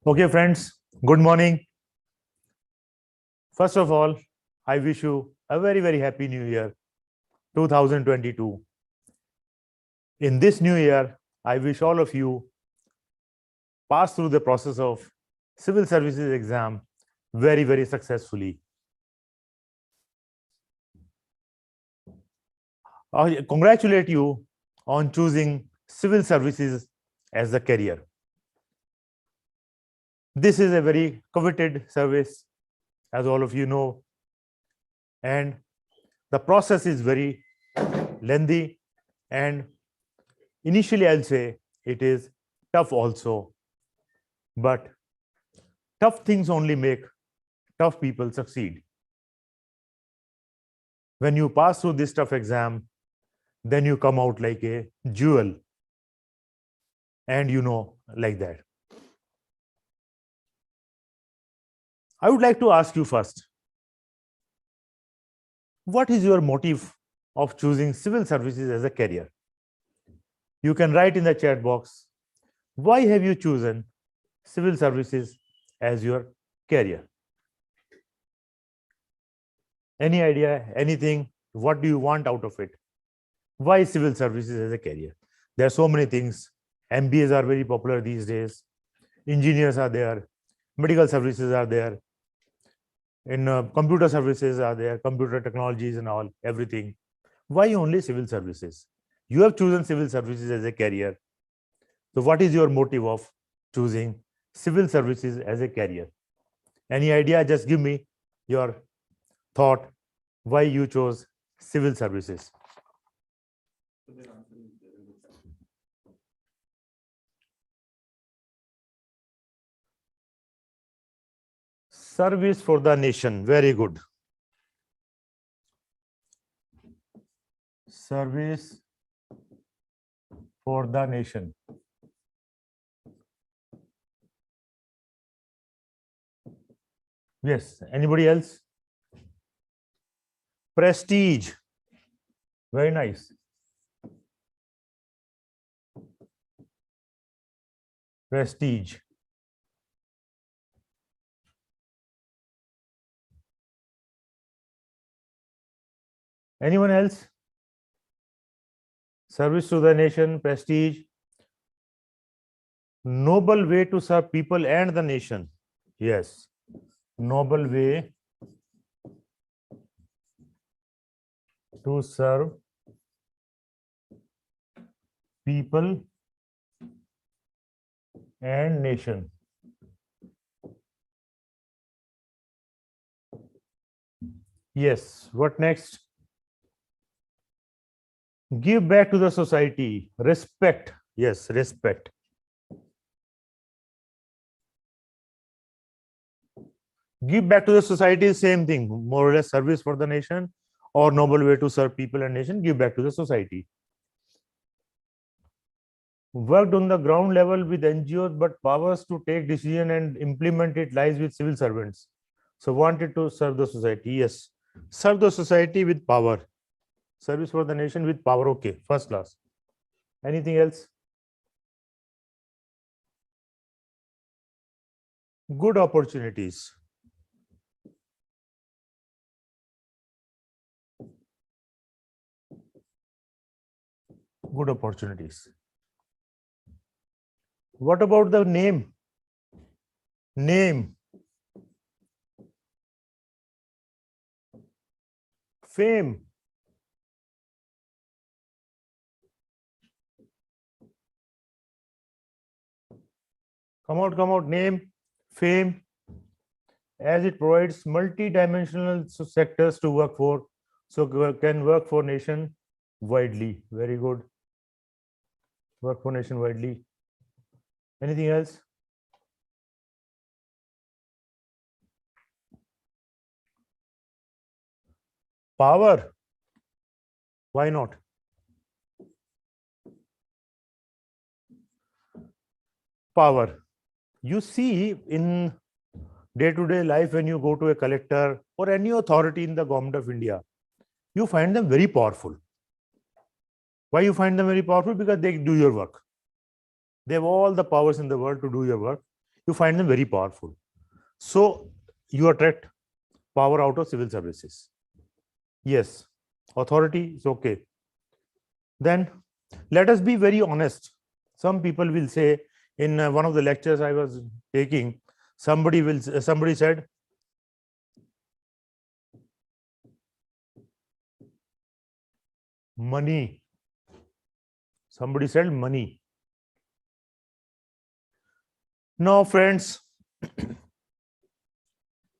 Okay, friends, good morning. First of all, I wish you a very, very happy new year, 2022. In this new year, I wish all of you pass through the process of civil services exam very, very successfully. I congratulate you on choosing civil services as a career. This is a very coveted service, as all of you know, and the process is very lengthy, and initially I'll say it is tough also, but tough things only make tough people succeed. When you pass through this tough exam, then you come out like a jewel, and like that. I would like to ask you first, what is your motive of choosing civil services as a career? You can write in the chat box, why have you chosen civil services as your career? Any idea, anything? What do you want out of it? Why civil services as a career? There are so many things. MBAs are very popular these days. Engineers are there. Medical services are there. Computer services are there. Computer technologies and all, everything. Why only civil services? You have chosen civil services as a career. So what is your motive of choosing civil services as a career? Any idea? Just give me your thought why you chose civil services. Service for the nation. Very good. Service for the nation. Yes. Anybody else? Prestige. Very nice. Prestige. Anyone else? Service to the nation, prestige. Noble way to serve people and the nation. Yes. Noble way to serve people and nation. Yes. What next? Give back to the society. Respect. Yes, respect. Give back to the society is same thing, more or less service for the nation or noble way to serve people and nation, give back to the society. Worked on the ground level with NGOs, but powers to take decision and implement it lies with civil servants. So wanted to serve the society. Yes, serve the society with power. Service for the nation with power. Okay, first class. Anything else? Good opportunities. Good opportunities. What about the name? Name. Fame. Come out, name, fame, as it provides multi-dimensional sectors to work for, so can work for nation widely. Very good. Work for nation widely. Anything else? Power. Why not? Power. You see in day-to-day life, when you go to a collector or any authority in the government of India, you find them very powerful. Why you find them very powerful? Because they do your work. They have all the powers in the world to do your work. you find them very powerful. So you attract power out of civil services. Yes, authority is okay. Then let us be very honest. Some people will say, in one of the lectures I was taking, somebody said, money. Somebody said money. No, friends,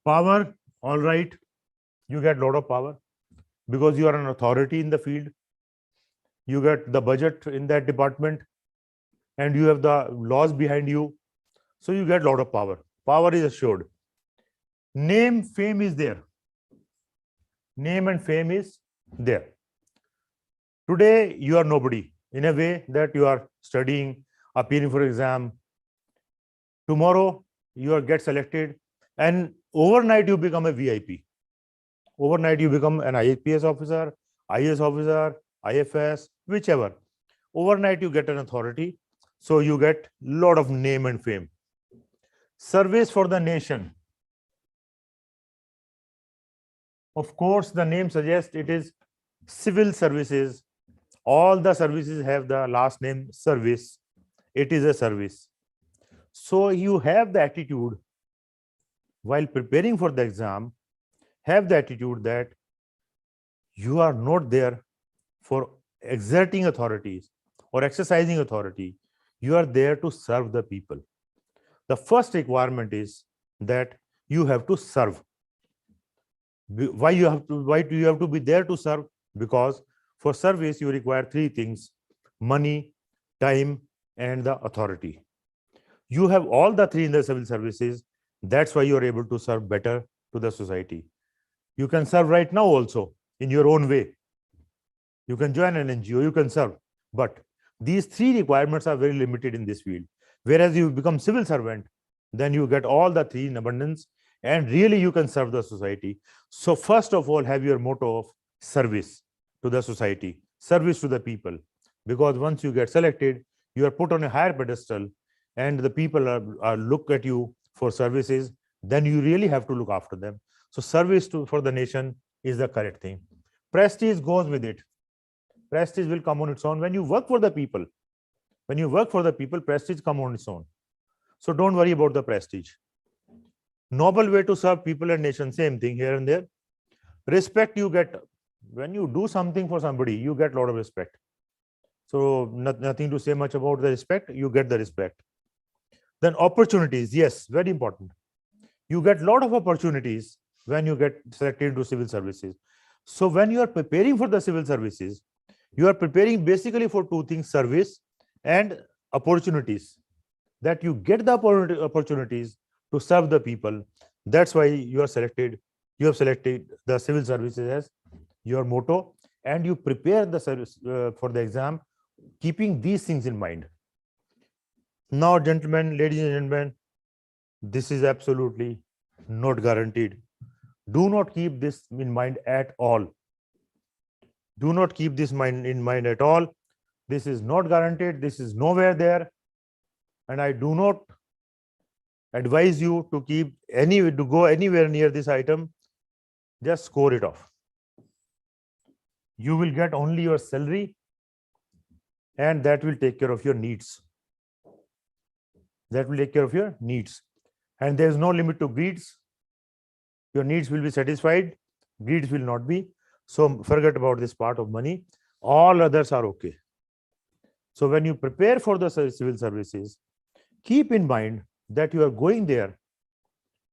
power, all right, you get a lot of power because you are an authority in the field. You get the budget in that department and you have the laws behind you. So you get a lot of power. Power is assured. Name, fame is there. Name and fame is there. Today, you are nobody in a way that you are studying, appearing for exam. Tomorrow, you get selected and overnight you become a VIP. Overnight, you become an IPS officer, IAS officer, IFS, whichever. Overnight, you get an authority. So you get a lot of name and fame. Service for the nation. Of course, the name suggests it is civil services. All the services have the last name service. It is a service. So you have the attitude while preparing for the exam, have the attitude that you are not there for exerting authorities or exercising authority. You are there to serve the people. The first requirement is that you have to serve. Why do you have to be there to serve? Because for service, you require three things: money, time, and the authority. You have all the three in the civil services. That's why you are able to serve better to the society. You can serve right now also in your own way. You can join an NGO, you can serve. But these three requirements are very limited in this field. Whereas you become civil servant, then you get all the three in abundance and really you can serve the society. So first of all, have your motto of service to the society, service to the people. Because once you get selected, you are put on a higher pedestal and the people are look at you for services, then you really have to look after them. So service for the nation is the correct thing. Prestige goes with it. Prestige will come on its own when you work for the people. When you work for the people, prestige come on its own. So don't worry about the prestige. Noble way to serve people and nation, same thing here and there. Respect you get when you do something for somebody, you get a lot of respect. So nothing to say much about the respect, you get the respect. Then opportunities, yes, very important. You get a lot of opportunities when you get selected into civil services. So when you are preparing for the civil services, you are preparing basically for two things: service and opportunities. That you get the opportunities to serve the people. That's why you are selected. You have selected the civil services as your motto, and you prepare the service for the exam, keeping these things in mind. Now, gentlemen, ladies and gentlemen, this is absolutely not guaranteed. Do not keep this in mind at all. Do not keep this in mind at all. This is not guaranteed. This is nowhere there. And I do not advise you to go anywhere near this item. Just score it off. You will get only your salary and that will take care of your needs. That will take care of your needs. And there is no limit to greeds. Your needs will be satisfied. Greeds will not be. So forget about this part of money. All others are okay. So when you prepare for the civil services, keep in mind that you are going there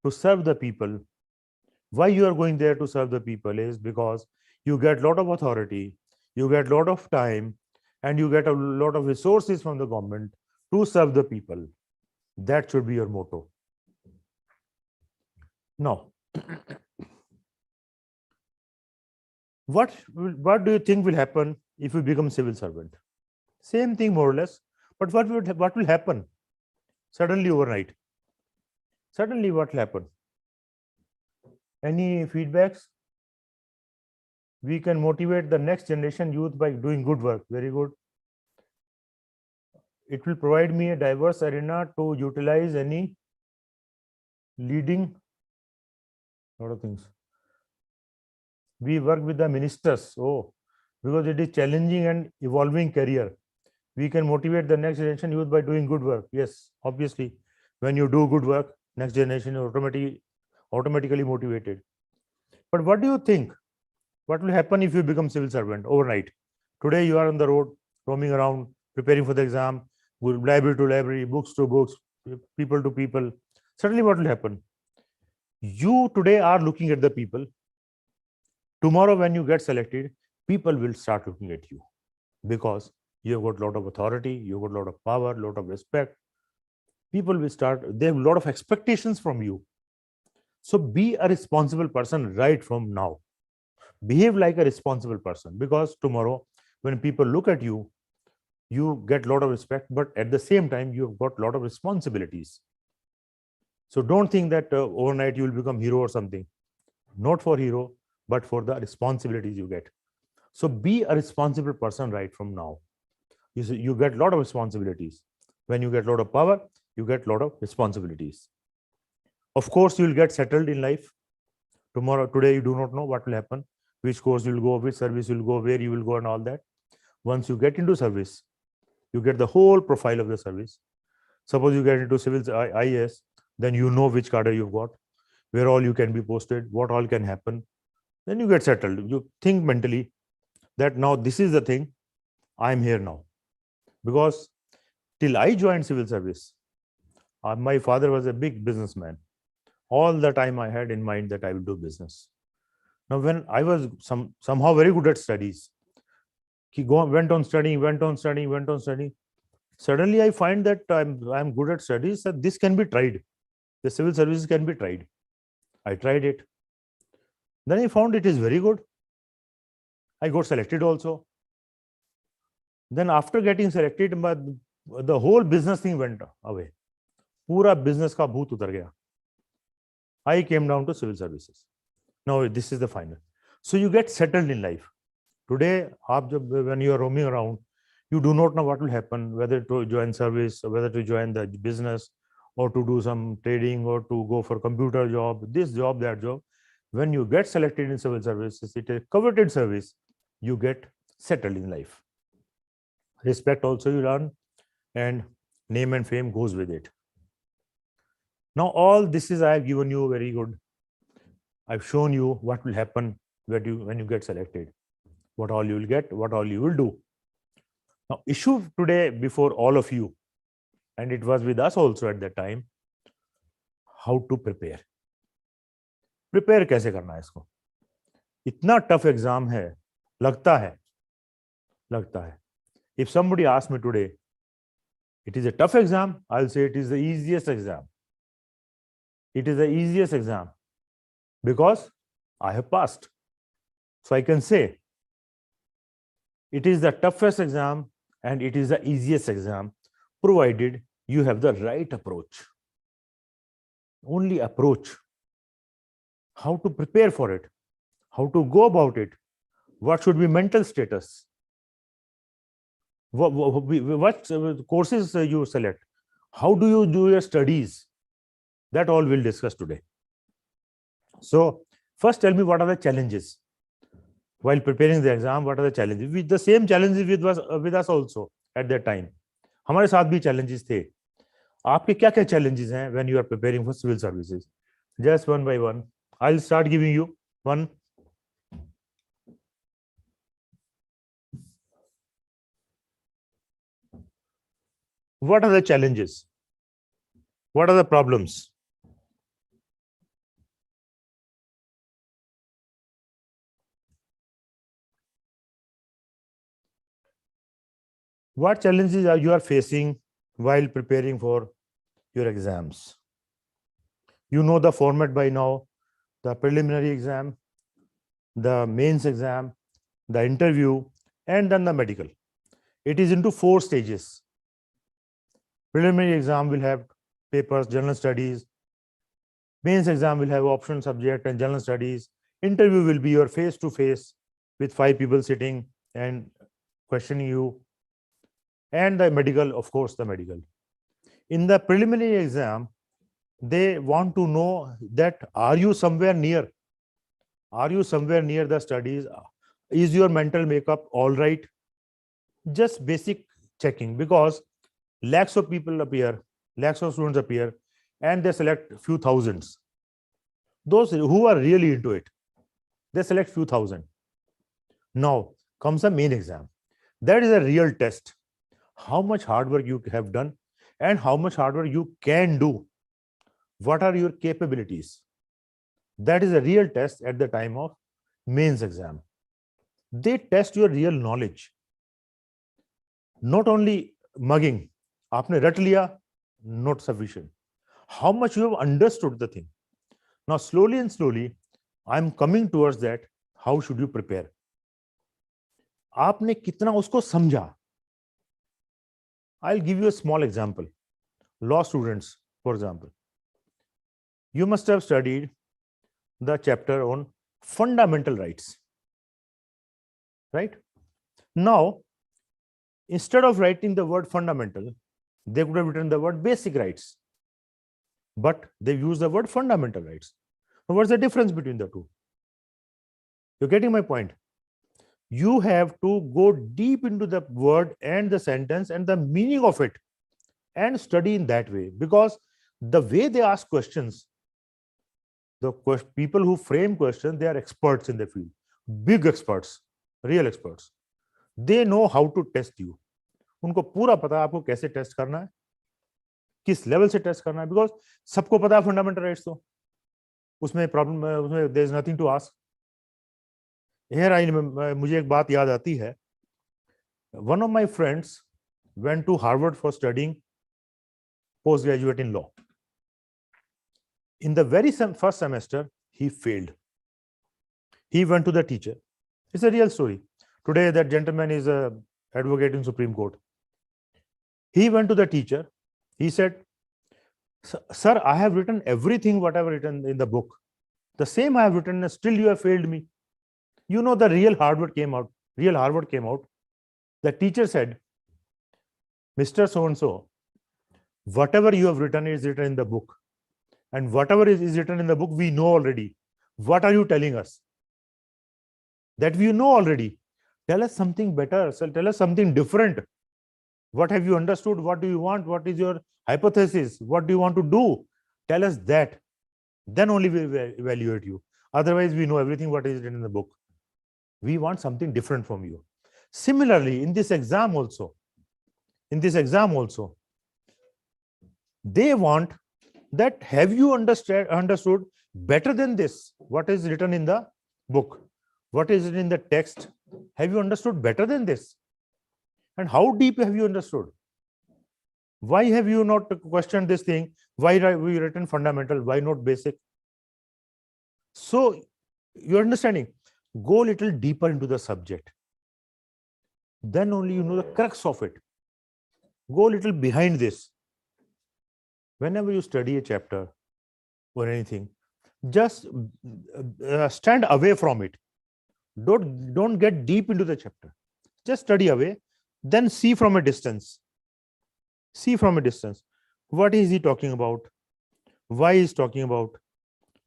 to serve the people. Why you are going there to serve the people is because you get a lot of authority, you get a lot of time, and you get a lot of resources from the government to serve the people. That should be your motto. Now, what do you think will happen if you become civil servant? Same thing more or less, but what will happen suddenly overnight? Suddenly what will happen? Any feedbacks? We can motivate the next generation youth by doing good work. Very good. It will provide me a diverse arena to utilize any leading a lot of things. We work with the ministers. Oh, because it is challenging and evolving career. We can motivate the next generation youth by doing good work. Yes, obviously, when you do good work, next generation is automatically motivated. But what do you think? What will happen if you become civil servant overnight? Today you are on the road, roaming around, preparing for the exam, library to library, books to books, people to people. Suddenly, what will happen? You today are looking at the people. Tomorrow, when you get selected, people will start looking at you because you have got a lot of authority, you've got a lot of power, a lot of respect. People will start, they have a lot of expectations from you. So be a responsible person right from now. Behave like a responsible person, because tomorrow, when people look at you, you get a lot of respect, but at the same time, you've got a lot of responsibilities. So don't think that overnight you will become hero or something. Not for hero, but for the responsibilities you get. So be a responsible person right from now. You get a lot of responsibilities. When you get a lot of power, you get a lot of responsibilities. Of course, you will get settled in life. Today, you do not know what will happen, which course you will go, which service you will go, where you will go, and all that. Once you get into service, you get the whole profile of the service. Suppose you get into civil IAS, then you know which cadre you've got, where all you can be posted, what all can happen. Then you get settled. You think mentally that now this is the thing, I'm here now. Because till I joined civil service, my father was a big businessman. All the time I had in mind that I will do business. Now, when I was somehow very good at studies, he went on studying. Suddenly, I find that I'm good at studies, that this can be tried. The civil services can be tried. I tried it. Then I found it is very good. I got selected also. Then after getting selected, the whole business thing went away. Pura business ka bhoot utar gaya. I came down to civil services. Now this is the final. So you get settled in life. Today, when you are roaming around, you do not know what will happen, whether to join service, or whether to join the business, or to do some trading, or to go for computer job, this job, that job. When you get selected in civil services, it is a coveted service, you get settled in life. Respect also you learn, and name and fame goes with it. Now, all this is I have given you very good. I've shown you what will happen when you get selected, what all you will get, what all you will do. Now, issue today before all of you, and it was with us also at that time, how to prepare. Prepare कैसे करना है इसको? इतना tough exam है, लगता है. If somebody asks me today, it is a tough exam, I'll say it is the easiest exam. It is the easiest exam because I have passed. So I can say it is the toughest exam and it is the easiest exam, provided you have the right approach. Only approach. How to prepare for it, how to go about it, what should be mental status, what courses you select, how do you do your studies, that all we'll discuss today. So first tell me, what are the challenges while preparing the exam? What are the challenges? With the same challenges with us also at that time. हमारे साथ भी challenges थे. आपके क्या क्या challenges हैं when you are preparing for civil services? Just one by one. I'll start giving you one. What are the challenges? What are the problems? What challenges are you facing while preparing for your exams? You know the format by now: the preliminary exam, the mains exam, the interview, and then the medical. It is into 4 stages. Preliminary exam will have papers, general studies. Mains exam will have optional subject and general studies. Interview will be your face-to-face with 5 people sitting and questioning you. And the medical, of course, the medical. In the preliminary exam, they want to know that are you somewhere near the studies, is your mental makeup all right, just basic checking, because lakhs of people appear, lakhs of students appear, and they select few thousands. Those who are really into it, they select few thousand. Now comes the main exam. That is a real test. How much hard work you have done and how much hard work you can do. What are your capabilities? That is a real test at the time of mains exam. They test your real knowledge. Not only mugging, आपने रट लिया, not sufficient. How much you have understood the thing. Now slowly and slowly, I'm coming towards that. How should you prepare? आपने कितना उसको समझा? I'll give you a small example. Law students, for example. You must have studied the chapter on fundamental rights, right? Now, instead of writing the word fundamental, they could have written the word basic rights, but they use the word fundamental rights. Now, what's the difference between the two? You're getting my point? You have to go deep into the word and the sentence and the meaning of it and study in that way, because the way they ask questions, the people who frame questions, they are experts in the field, big experts, real experts. They know how to test you. उनको पूरा पता है आपको कैसे test करना है, किस level से टेस्ट करना है, बिकॉज सबको पता है फंडामेंटल राइट्स, तो उसमें प्रॉब्लम, उसमें there is nothing to ask. Here मुझे एक बात याद आती है. One of my friends went to Harvard for studying post graduate in law. In the very first semester, he failed. He went to the teacher. It's a real story. Today, that gentleman is an advocate in Supreme Court. He went to the teacher. He said, "Sir, I have written everything what I have written in the book. The same I have written, and still you have failed me." You know, the real Harvard came out. Real Harvard came out. The teacher said, "Mr. So-and-so, whatever you have written is written in the book. And whatever is written in the book, we know already. What are you telling us? That we know already. Tell us something better. So tell us something different. What have you understood? What do you want? What is your hypothesis? What do you want to do? Tell us that. Then only we will evaluate you. Otherwise, we know everything what is written in the book. We want something different from you." Similarly, in this exam also, they want that have you understood better than this what is written in the book, what is in the text? Have you understood better than this? And how deep have you understood? Why have you not questioned this thing? Why have we written fundamental? Why not basic? So you're understanding, go a little deeper into the subject, then only you know the crux of it. Go a little behind this. Whenever you study a chapter or anything, just stand away from it. Don't get deep into the chapter. Just study away, then see from a distance. What is he talking about? Why he is talking about?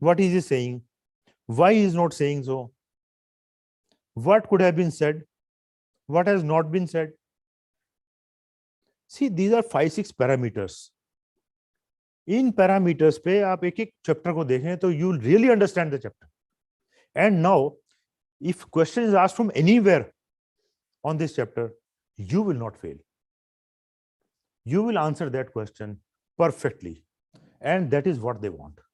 What is he saying? Why he is not saying so? What could have been said? What has not been said? See, these are 5-6 parameters. In parameters पे आप एक एक chapter को देखें तो you really understand the chapter. And now if question is asked from anywhere on this chapter, you will not fail. You will answer that question perfectly, and that is what they want.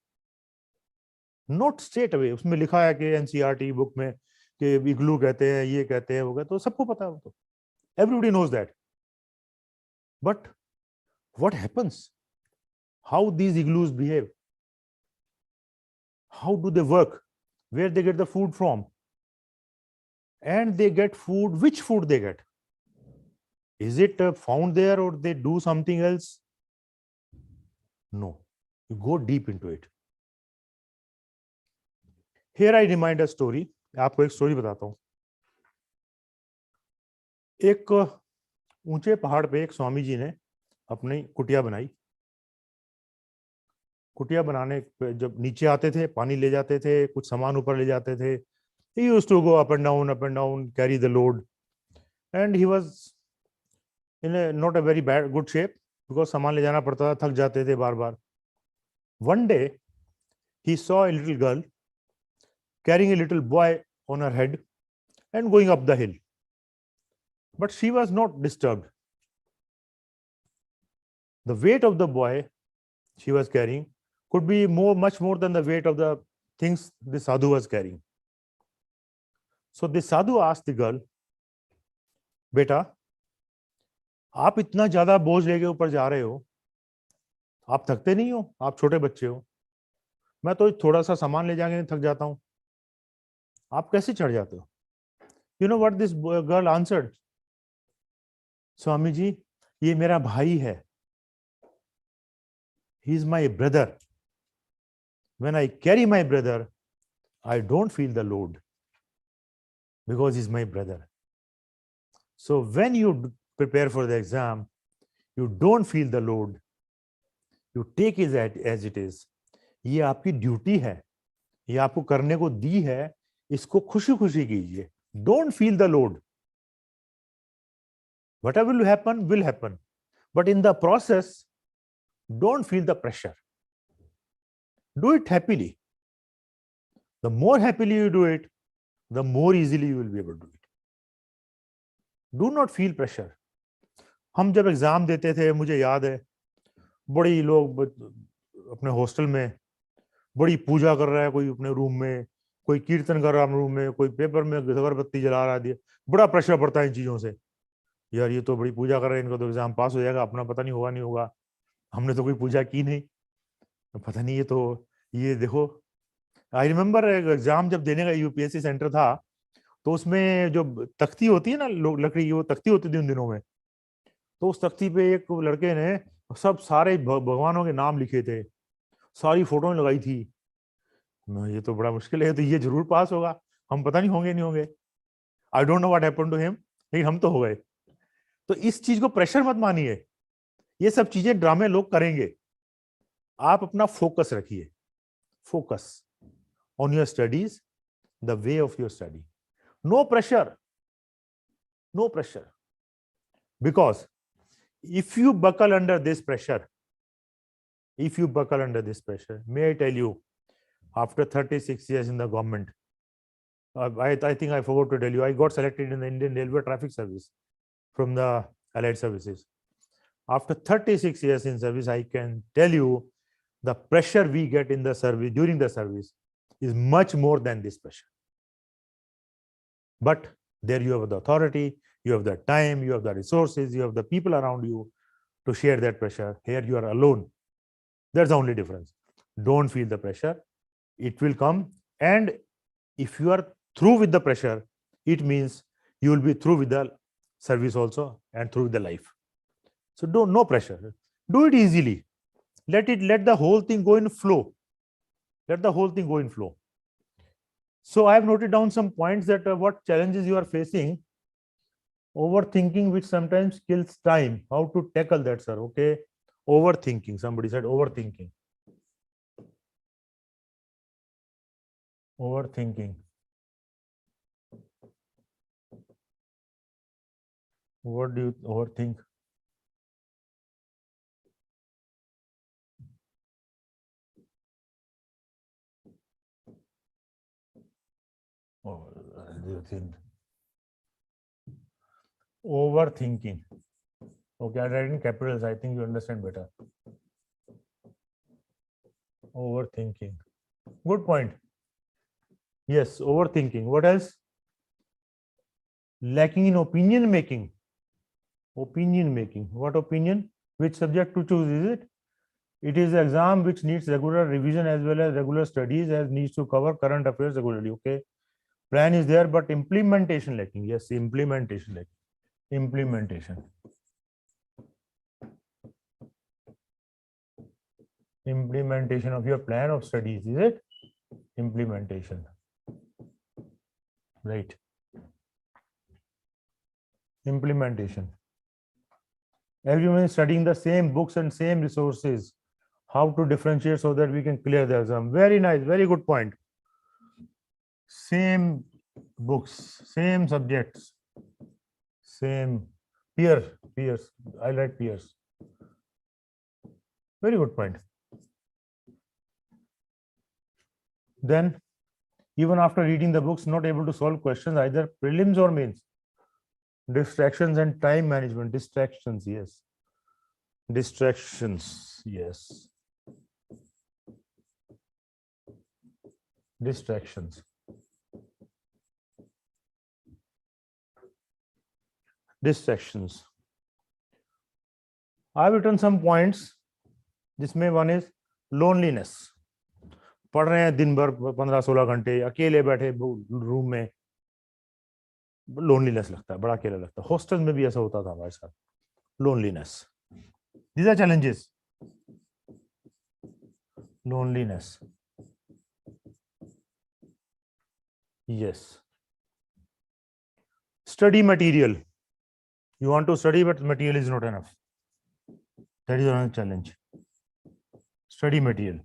Not straight away. उसमें लिखा है कि NCERT book में कि इग्लू कहते हैं, ये कहते हैं, वो कहते हैं, तो सबको पता है वो तो. Everybody knows that. But what happens? How these igloos behave? How do they work? Where they get the food from? And they get food, which food they get? Is it found there or they do something else? No. You go deep into it. Here I remind a story. आपको एक story बताता हूँ. एक ऊंचे पहाड़ पे एक स्वामी जी ने अपनी कुटिया बनाई. कुटिया बनाने जब नीचे आते थे, पानी ले जाते थे, कुछ सामान ऊपर ले जाते थे. He used to go up and down, carry the load, and he was in a not a very bad good shape because सामान ले जाना पड़ता था, थक जाते थे बार बार. One day he saw a little girl carrying a little boy on her head and going up the hill, but she was not disturbed. The weight of the boy she was carrying could be much more than the weight of the things the sadhu was carrying. So the sadhu asked the girl, बेटा आप इतना ज्यादा बोझ लेके ऊपर जा रहे हो, आप थकते नहीं हो? आप छोटे बच्चे हो, मैं तो थोड़ा सा सामान ले जाके थक जाता हूं, आप कैसे चढ़ जाते हो? You know what this girl answered? Swami ji, ये मेरा भाई है. He is my brother. When I carry my brother, I don't feel the load because he's my brother. So when you prepare for the exam, you don't feel the load. You take it as it is. ये आपकी duty है, ये आपको करने को दी है, इसको खुशी खुशी कीजिए. Don't feel the load. Whatever will happen. But in the process, don't feel the pressure. Do it happily. The more happily you do it, the more easily you will be able to do it. Do not feel pressure. हम जब exam देते थे, मुझे याद है, बड़ी लोग अपने हॉस्टल में बड़ी पूजा कर रहा है, कोई अपने रूम में, कोई कीर्तन कर रहा है रूम में, कोई पेपर में अगरबत्ती जला रहा है. बड़ा प्रेशर पड़ता है इन चीजों से. यार ये तो बड़ी पूजा कर रहे हैं, इनको तो एग्जाम पास हो जाएगा, अपना पता नहीं होगा नहीं होगा, हमने तो कोई पूजा की नहीं, पता नहीं. ये देखो, आई रिमेम्बर एग्जाम जब देने का यूपीएससी सेंटर था, तो उसमें जो तख्ती होती है ना लकड़ी की, वो तख्ती होती थी उन दिनों में. तो उस तख्ती पे एक लड़के ने सब सारे भगवानों के नाम लिखे थे, सारी फोटो लगाई थी. ये तो बड़ा मुश्किल है, तो ये जरूर पास होगा, हम पता नहीं होंगे नहीं होंगे. I don't know what happened to him, लेकिन हम तो हो गए. तो इस चीज को प्रेशर मत मानिए, ये सब चीजें ड्रामे लोग करेंगे. आप अपना फोकस रखिए. Focus on your studies, the way of your study. No pressure, no pressure. Because if you buckle under this pressure, may I tell you, after 36 years in the government, I think I forgot to tell you, I got selected in the Indian Railway Traffic Service from the Allied Services. After 36 years in service, I can tell you the pressure we get in the service during the service is much more than this pressure. But there you have the authority, you have the time, you have the resources, you have the people around you to share that pressure. Here you are alone. That's the only difference. Don't feel the pressure. It will come. And if you are through with the pressure, it means you will be through with the service also and through with the life. So no pressure. Do it easily. Let the whole thing go in flow. Let the whole thing go in flow. So I have noted down some points that what challenges you are facing. Overthinking, which sometimes kills time. How to tackle that, sir? Okay. Overthinking. Somebody said overthinking. Overthinking. What do you overthink? Oh, do you think? Overthinking. Okay, I read in capitals. I think you understand better. Overthinking. Good point. Yes, overthinking. What else? Lacking in opinion making. Opinion making. What opinion? Which subject to choose is it? It is an exam which needs regular revision as well as regular studies, as needs to cover current affairs regularly. Okay. Plan is there, but implementation lacking. Yes, implementation lacking. Implementation. Implementation of your plan of studies, is it? Implementation. Right. Implementation. Everyone is studying the same books and same resources. how to differentiate so that we can clear the exam. Very nice, very good point. Same books, same subjects, same peers. I like peers. Very good point. Then, even after reading the books, not able to solve questions, either prelims or mains. Distractions and time management. Distractions, yes. Distractions, yes. Distractions. Distractions. I've written some points. जिसमें one is loneliness. पढ़ रहे हैं दिन भर 15-16 घंटे अकेले बैठे room में, लोनलीनेस लगता है, बड़ा अकेला लगता है. हॉस्टल में भी ऐसा होता था हमारे साथ. Loneliness. These are challenges. Loneliness. Yes. Study material. You want to study, but material is not enough. That is another challenge. Study material.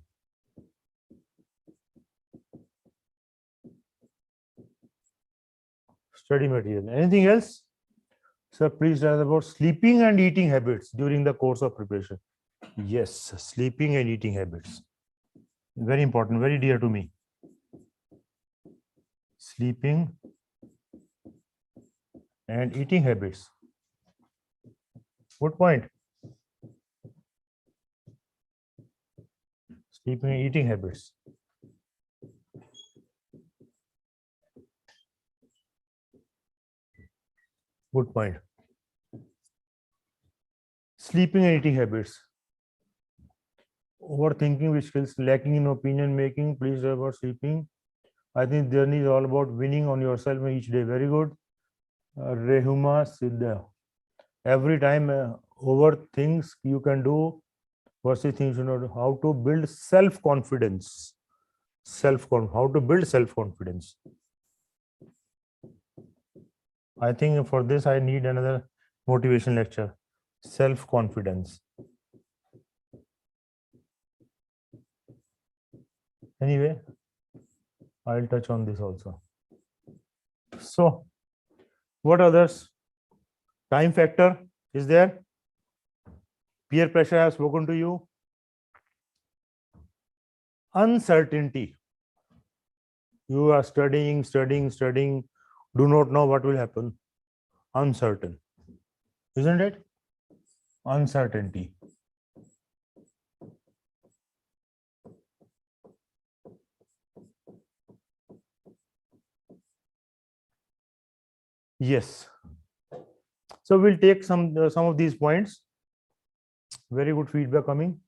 Study material. Anything else? Sir, please tell us about sleeping and eating habits during the course of preparation. Yes, sleeping and eating habits. Very important, very dear to me. Sleeping and eating habits. Good point. Sleeping and eating habits. Good point. Sleeping and eating habits. Overthinking, which skills lacking in opinion making. Please tell about sleeping. I think journey is all about winning on yourself each day. Very good. Rehuma Siddha. Every time over things you can do versus things you know. How to build self-confidence. How to build self-confidence. I think for this I need another motivation lecture. Self-confidence. Anyway, I'll touch on this also. So, what others? Time factor is there. Peer pressure I have spoken to you. Uncertainty. You are studying, do not know what will happen. Uncertain. Isn't it? Uncertainty. Yes. So we'll take some of these points. Very good feedback coming.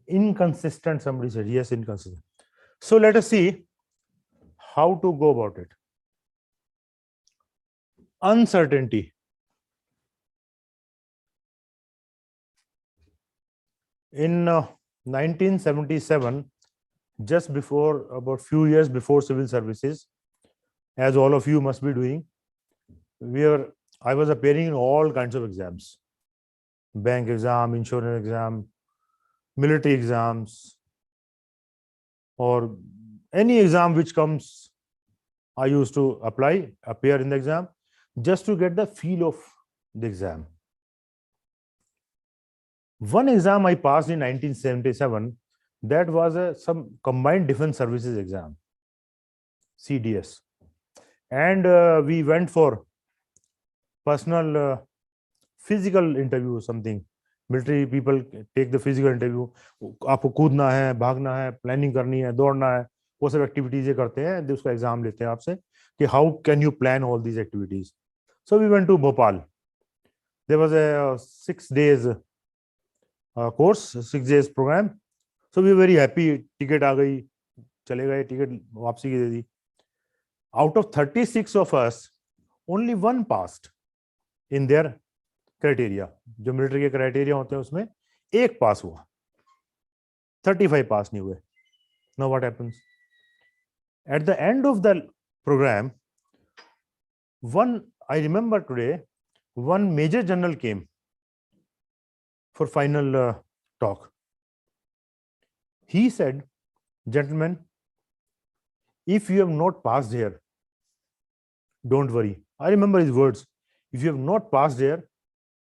Inconsistent, somebody said. Yes, inconsistent. So let us see how to go about it. Uncertainty. In 1977, just before, about few years before civil services, as all of you must be doing, I was appearing in all kinds of exams. Bank exam, insurance exam, military exams, or any exam which comes, I used to appear in the exam just to get the feel of the exam. One exam I passed in 1977, that was some combined defense services exam, CDS. And we went for personal physical interview, something. Military people take the physical interview. आपको कूदना है, भागना है, planning करनी है, दौड़ना है, वो सब एक्टिविटीज ये करते हैं. उसका एग्जाम लेते हैं आपसे कि how can you plan all these activities. So we went to Bhopal. There was a 6 days course, 6 days programme. So we very happy. Ticket आ गई, चले गए, टिकट वापसी की दे दी. Out of 36 of us, only one passed in their criteria. जो military के क्राइटेरिया होते हैं उसमें एक पास हुआ, 35 पास नहीं हुए. Now what happens? At the end of the program, I remember today, one major general came for final talk. He said, gentlemen, if you have not passed here, don't worry. I remember his words. If you have not passed here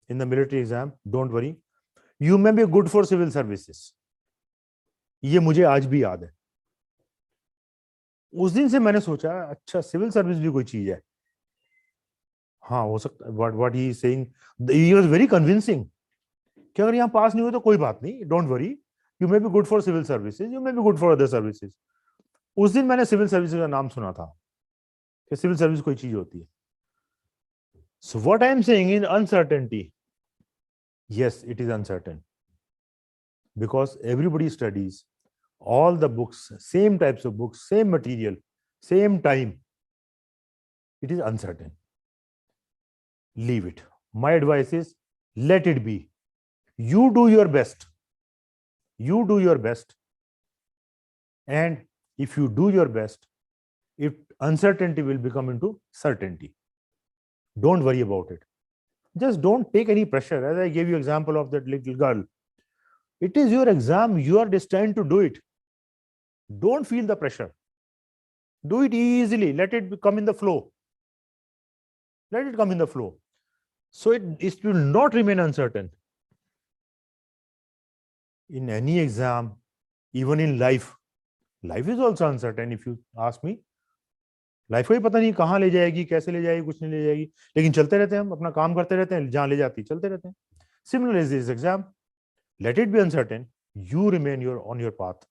in the military exam, don't worry. You may be good for civil services. ये मुझे आज भी याद है. उस दिन से मैंने सोचा, अच्छा सिविल सर्विस भी कोई चीज है. हाँ हो सकता है. What he is saying, he was very convincing कि अगर यहाँ पास नहीं हुए तो कोई बात नहीं, don't worry, you may be good for civil services, you may be good for other services. उस दिन मैंने सिविल सर्विसेज का नाम सुना था कि सिविल सर्विस कोई चीज होती है. So what I am saying in uncertainty, yes, it is uncertain because everybody studies all the books, same types of books, same material, same time. It is uncertain. Leave it. My advice is let it be. You do your best. You do your best. And if you do your best, if uncertainty will become into certainty. Don't worry about it. Just don't take any pressure. As I gave you example of that little girl, it is your exam. You are destined to do it. Don't feel the pressure. Do it easily. Let it come in the flow. Let it come in the flow. So it will not remain uncertain. In any exam, even in life is also uncertain. If you ask me, life को ही पता नहीं कहाँ ले जाएगी, कैसे ले जाएगी, कुछ नहीं ले जाएगी, लेकिन चलते रहते हैं हम, अपना काम करते रहते हैं, जहां ले जाती चलते रहते हैं. Similar is this exam. Let it be uncertain. You remain on your path.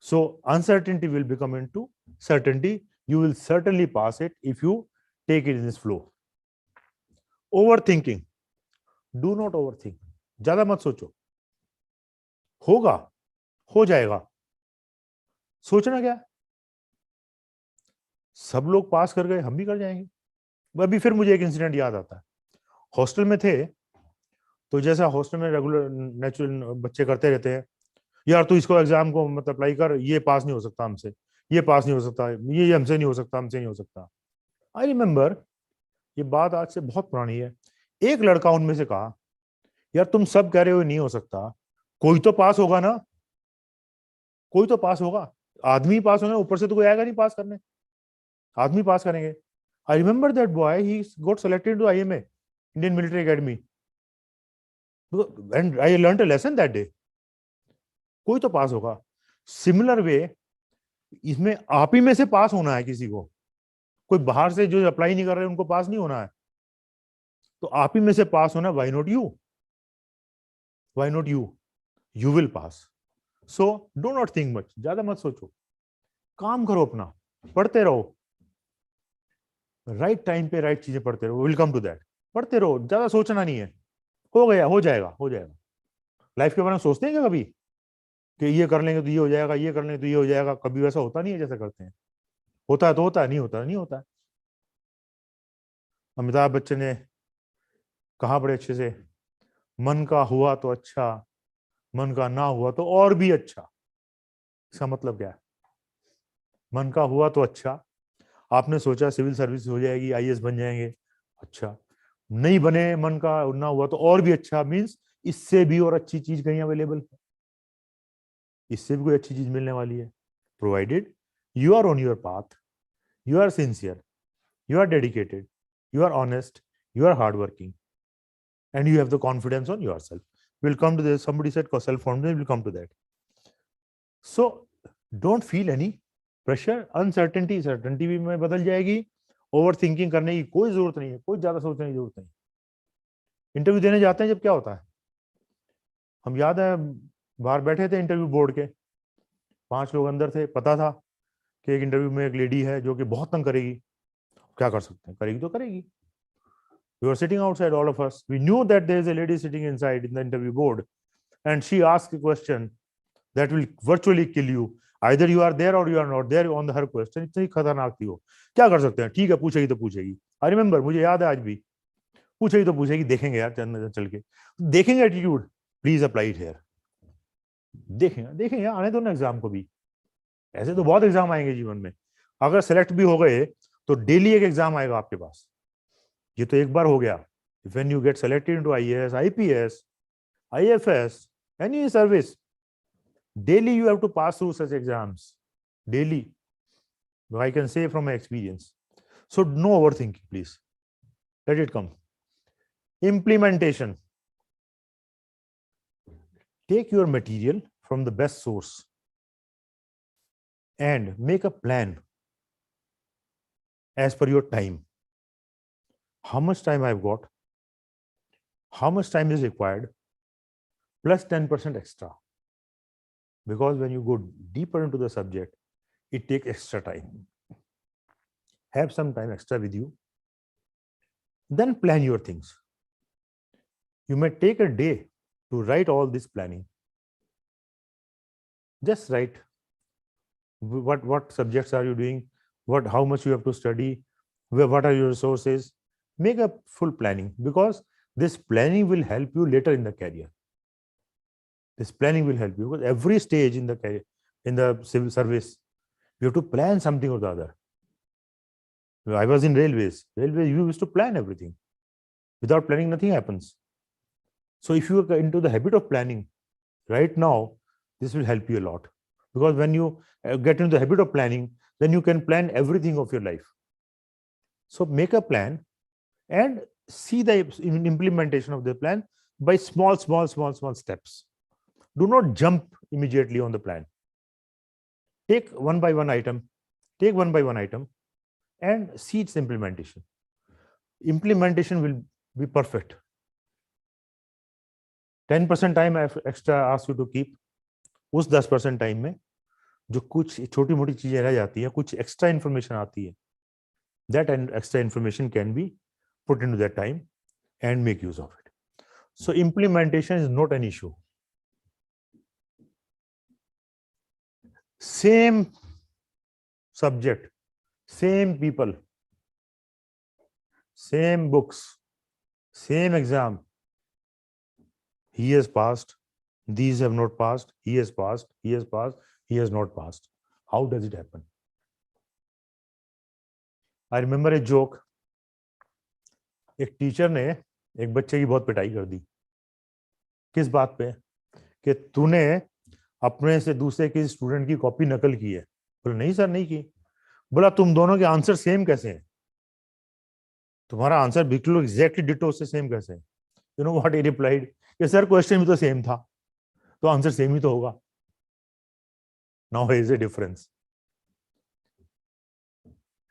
So uncertainty will become into certainty. You will certainly pass it if you take it in this flow. Overthinking. Do not overthink. ज्यादा मत सोचो. होगा, हो जाएगा. सोचना क्या, सब लोग पास कर गए, हम भी कर जाएंगे. अभी फिर मुझे एक इंसिडेंट याद आता है. हॉस्टल में थे, तो जैसा हॉस्टल में रेगुलर नेचुरल बच्चे करते रहते हैं, यार तू इसको एग्जाम को मतलब अप्लाई कर, ये पास नहीं हो सकता हमसे, ये पास नहीं हो सकता, ये हमसे नहीं हो सकता, हमसे नहीं हो सकता. आई रिमेम्बर, ये बात आज से बहुत पुरानी है. एक लड़का उनमें से कहा, यार तुम सब कह रहे हो नहीं हो सकता, कोई तो पास होगा ना, कोई तो पास होगा. आदमी पास होगा, ऊपर से तो कोई आएगा नहीं पास करने, आदमी पास करेंगे. I remember that boy, he got selected to IMA, Indian military academy, and I learned a lesson that day. कोई तो पास होगा. सिमिलर वे, इसमें आप ही में से पास होना है किसी को. कोई बाहर से जो अप्लाई नहीं कर रहे उनको पास नहीं होना है, तो आप ही में से पास होना. Why not you, why not you, you will pass. So do not think much. ज्यादा मत सोचो, काम करो अपना, पढ़ते रहो, राइट टाइम पे राइट चीजें पढ़ते रहो. Will come to that. पढ़ते रहो, ज्यादा सोचना नहीं है. हो गया, हो जाएगा, हो जाएगा. लाइफ के बारे में सोचते हैं क्या कभी कि ये कर लेंगे तो ये हो जाएगा, ये कर लेंगे तो ये हो जाएगा? कभी वैसा होता नहीं है जैसा करते हैं. होता है तो होता है, नहीं होता नहीं होता है. अमिताभ बच्चन ने कहा बड़े अच्छे से, मन का हुआ तो अच्छा, मन का ना हुआ तो और भी अच्छा. इसका मतलब क्या है? मन का हुआ तो अच्छा, आपने सोचा सिविल सर्विस हो जाएगी, IAS बन जाएंगे, अच्छा. नहीं बने, मन का ना हुआ तो और भी अच्छा, मींस इससे भी और अच्छी चीज कहीं अवेलेबल है, इससे भी कोई अच्छी चीज मिलने वाली है. Provided you are on your path, you are sincere, you are dedicated, you are honest, you are hardworking, and you have the confidence on yourself. We'll come to this. Somebody said self-confidence, we'll come to that. So don't feel any pressure. Uncertainty certainty भी में बदल जाएगी. Over thinking करने की कोई जरूरत नहीं है, कोई ज्यादा सोचने की जरूरत नहीं. इंटरव्यू देने जाते हैं जब क्या होता है, हम याद है बाहर बैठे थे इंटरव्यू बोर्ड के, 5 लोग अंदर थे. पता था कि एक इंटरव्यू में एक लेडी है जो कि बहुत तंग करेगी. क्या कर सकते हैं, करेगी तो करेगी. We were sitting outside, all of us. We knew that there is a lady sitting inside in the interview board, and she asked a question that will virtually kill you. Either you are there or you are not there on her question. इतनी खतरनाक थी वो. क्या कर सकते हैं, ठीक है पूछेगी तो पूछेगी. I remember, मुझे याद है आज भी, पूछेगी तो पूछेगी, देखेंगे यार चल के, देखेंगे attitude. Please apply it here. देखेंगे देखेंगे, आने दो ना एग्जाम को भी. ऐसे तो बहुत एग्जाम आएंगे जीवन में. अगर सेलेक्ट भी हो गए तो डेली एक एग्जाम आएगा आपके पास. ये तो एक बार हो गया. When you get selected into IAS, IPS, IFS, any service, daily you have to pass through such exams. Daily. I can say from my experience. So no overthinking, please. Let it come. Implementation. Take your material from the best source and make a plan as per your time. How much time I've got? How much time is required? Plus 10% extra. Because when you go deeper into the subject, it takes extra time. Have some time extra with you. Then plan your things. You may take a day to write all this planning. Just write what subjects are you doing, how much you have to study, what are your resources. Make a full planning, because this planning will help you later in the career. This planning will help you because every stage in the career, in the civil service, you have to plan something or the other. I was in railways. Railways, you used to plan everything. Without planning, nothing happens. So if you are into the habit of planning right now, this will help you a lot. Because when you get into the habit of planning, then you can plan everything of your life. So make a plan and see the implementation of the plan by small steps. Do not jump immediately on the plan. Take one by one item and see its implementation. Implementation will be perfect. 10% time I extra ask you to keep. उस 10% time में जो कुछ छोटी मोटी चीजें रह जाती हैं, कुछ एक्स्ट्रा इंफॉर्मेशन आती है, that extra information can be put into that time and make use of it. So implementation is not an issue. Same subject, same people, same books, same exam. He has passed, these have not passed, he has passed, he has passed, he has not passed. How does it happen? I remember a joke. एक teacher ने एक बच्चे की बहुत पिटाई कर दी. किस बात पे? कि तूने अपने से दूसरे किसी स्टूडेंट की कॉपी नकल की है. बोला नहीं सर, नहीं की. बोला तुम दोनों के आंसर सेम कैसे हैं? तुम्हारा आंसर बिल्कुल एग्जैक्टली डिटो उससे सेम कैसे है? You know what he replied? कि सर क्वेश्चन भी तो सेम था, तो आंसर सेम ही तो होगा. Now here is a difference.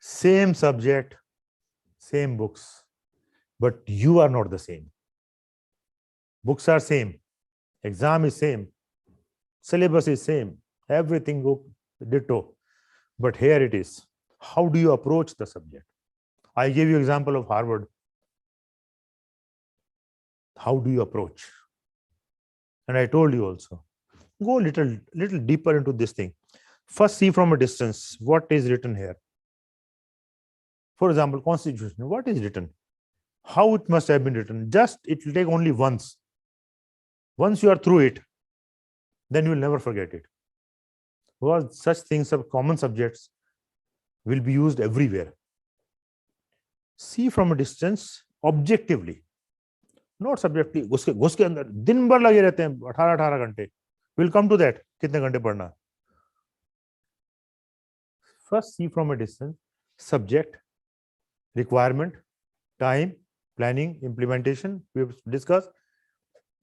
Same subject, same books, but you are not the same. Books are same, exam is same, syllabus is same, everything ditto. But here it is. How do you approach the subject? I gave you example of Harvard. How do you approach? And I told you also, go little deeper into this thing. First, see from a distance what is written here. For example, Constitution, what is written? How it must have been written? Just it will take only once. Once you are through it, then you will never forget it. Because such things of common subjects will be used everywhere. See from a distance objectively, not subjectively. घुस के अंदर दिन भर लगे रहते हैं 18 घंटे. We'll come to that. कितने घंटे पढ़ना? First, see from a distance subject, requirement, time, planning, implementation, we have discussed.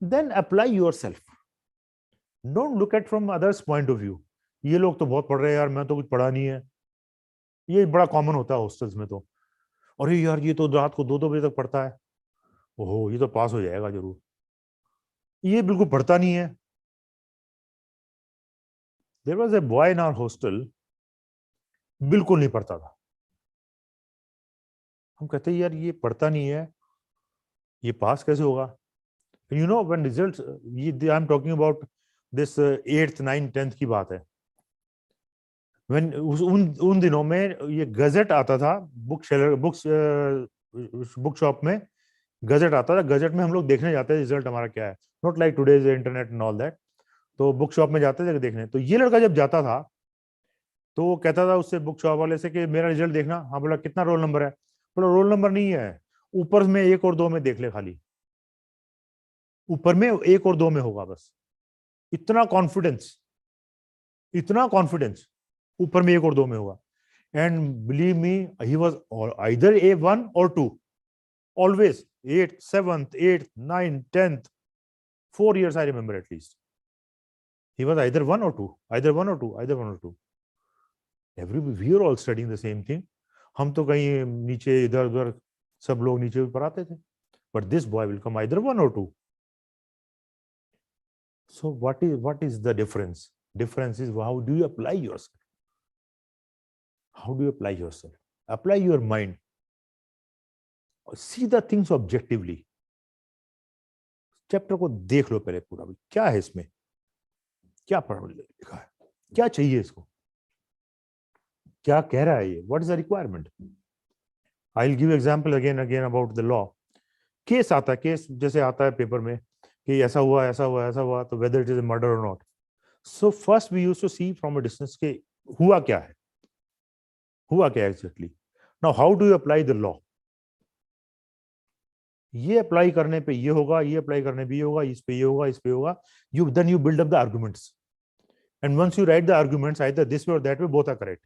Then apply yourself. Don't look at from others' point of view. ये लोग तो बहुत पढ़ रहे हैं यार, मैं तो कुछ पढ़ा नहीं है. ये बड़ा कॉमन होता है हॉस्टल्स में तो. अरे यार ये तो रात को 2-2 बजे तक पढ़ता है. ओहो ये तो पास हो जाएगा जरूर. ये बिल्कुल पढ़ता नहीं है. There was a boy in our hostel, बिल्कुल नहीं पढ़ता था. हम कहते हैं यार ये पढ़ता नहीं है, ये पास कैसे होगा? You know when results, I am talking about this 8th, 9th, 10th की बात है. When उन दिनों में ये गजट आता था, बुक शॉप में गजट आता था. गजट में हम लोग देखने जाते हैं रिजल्ट हमारा क्या है. Not like today's internet and all that. तो बुक शॉप में जाते थे देखने. तो ये लड़का जब जाता था तो वो कहता था उससे बुक शॉप वाले से कि मेरा रिजल्ट देखना. हाँ. बोला कितना रोल नंबर है? बोला रोल नंबर नहीं है, ऊपर में 1 और 2 में देख ले खाली. ऊपर में 1 और 2 में होगा बस। इतना कॉन्फिडेंस ऊपर में 1 और 2 में होगा। And believe me, he was either A1 और 2 always, 8th 7th 8th 9th 10th 4 years I remember at least. He was either 1 or 2, either 1 or 2. We are all studying the same thing. हम तो कहीं नीचे इधर उधर सब लोग नीचे ऊपर आते थे, but this boy will come either 1 or 2. So what is the difference? Difference is how do you apply yourself? How do you apply yourself? Apply your mind. See the things objectively. Chapter को देख लो पहले पूरा, क्या है इसमें, क्या पढ़ लिखा है, क्या चाहिए इसको, क्या कह रहा है ये, what is the requirement. I will give example again about the law. Case आता है, केस जैसे आता है पेपर में कि ऐसा हुआ, तो whether it is a murder और not. So first we used to see from a distance के हुआ क्या है exactly. Now how do you apply the law. ये अप्लाई करने पे ये होगा, ये अप्लाई करने पे ये होगा, इस पे ये होगा, इस पे होगा. You then you build up the arguments, and once you write the arguments either this way or that way, both are correct.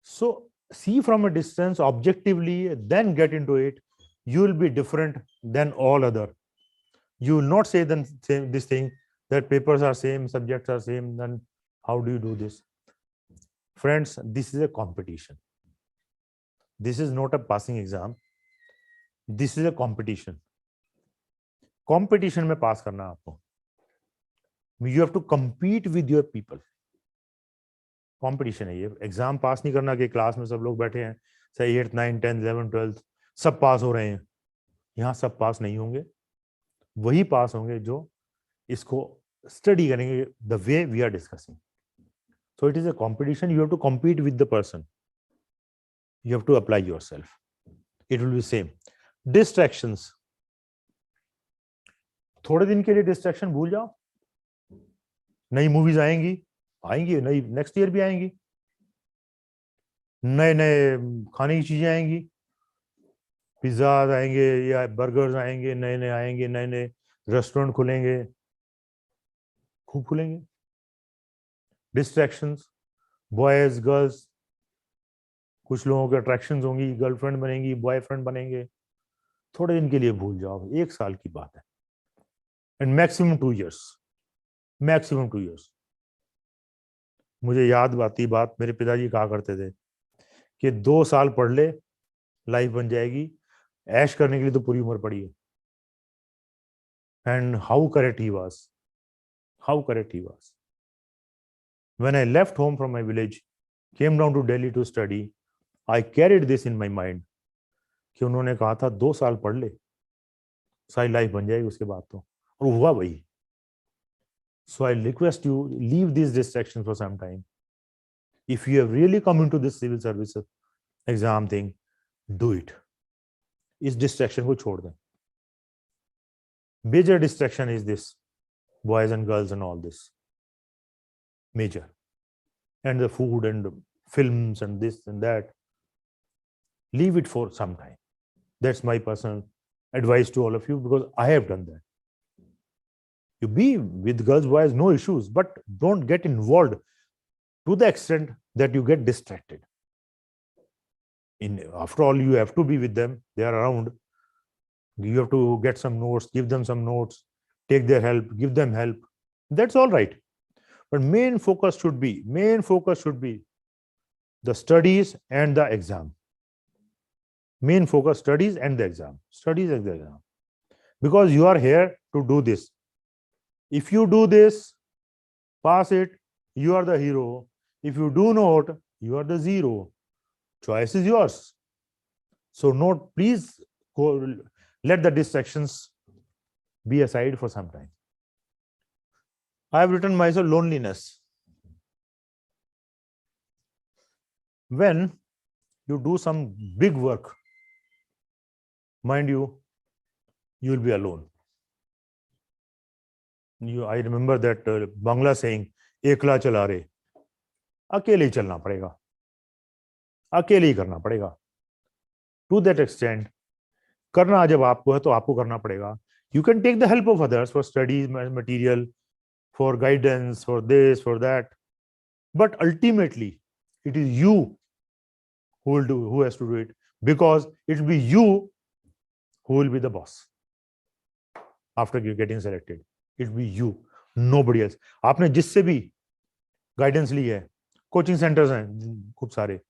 So see from a distance objectively, then get into it. You will be different than all other. You will not say then same this thing that papers are same, subjects are same. Then how do you do this, friends? This is a competition. This is not a passing exam. This is a competition. Competition में पास करना है आपको. You have to compete with your people. Competition है ये. Exam पास नहीं करना कि class में सब लोग बैठे हैं, सही 8th 9th 10th 11th 12th सब पास हो रहे हैं. यहाँ सब पास नहीं होंगे, वही पास होंगे जो इसको स्टडी करेंगे the way we are discussing. So it is a competition. You have to compete with the person. You have to apply yourself. It will be same. Distractions. थोड़े दिन के लिए डिस्ट्रैक्शन भूल जाओ. नई मूवीज आएंगी, नई नेक्स्ट ईयर भी आएंगी, नए नए खाने की चीजें आएंगी, पिज्जा आएंगे या बर्गर्स आएंगे, नए नए आएंगे, नए नए रेस्टोरेंट खुलेंगे, खूब खुलेंगे. डिस्ट्रैक्शंस, बॉयज गर्ल्स, कुछ लोगों के अट्रैक्शंस होंगी, गर्लफ्रेंड बनेंगी, बॉयफ्रेंड बनेंगे. थोड़े दिन के लिए भूल जाओ, 1 साल की बात है. And maximum 2 years. मुझे याद आती बात, मेरे पिताजी कहा करते थे कि 2 साल पढ़ ले लाइफ बन जाएगी, ऐश करने के लिए तो पूरी उम्र पड़ी है. And how correct he was. When I left home from my village, came down to Delhi to study, I carried this in my mind कि उन्होंने कहा था 2 साल पढ़ ले, सारी लाइफ बन जाएगी उसके बाद तो, और हुआ वही. So I request you, leave these distractions for some time. If you have really come into this civil service exam thing, do it. इस distraction को छोड़ दें. Major distraction is this, boys and girls and all this. Major. And the food and the films and this and that. Leave it for some time. That's my personal advice to all of you, because I have done that. You be with girls, boys, no issues, but don't get involved to the extent that you get distracted. After all, you have to be with them. They are around. You have to get some notes, give them some notes, take their help, give them help. That's all right. But main focus should be the studies and the exam. Main focus, studies and the exam. Because you are here to do this. If you do this, pass it, you are the hero. If you do not, you are the zero. Choice is yours. So note, please let the distractions be aside for some time. I have written myself loneliness. When you do some big work, mind you, you will be alone. I remember that Bangla saying, एकला चला रे, अकेले ही चलना पड़ेगा, अकेले ही करना पड़ेगा. To that extent, करना जब आपको है तो आपको करना पड़ेगा. You can take the help of others for studies material, for guidance, for this, for that, but ultimately it is you who has to do it, because it will be you who will be the boss after you getting selected. It will be you, nobody else. आपने जिससे भी guidance ली है, coaching centres हैं खूब सारे,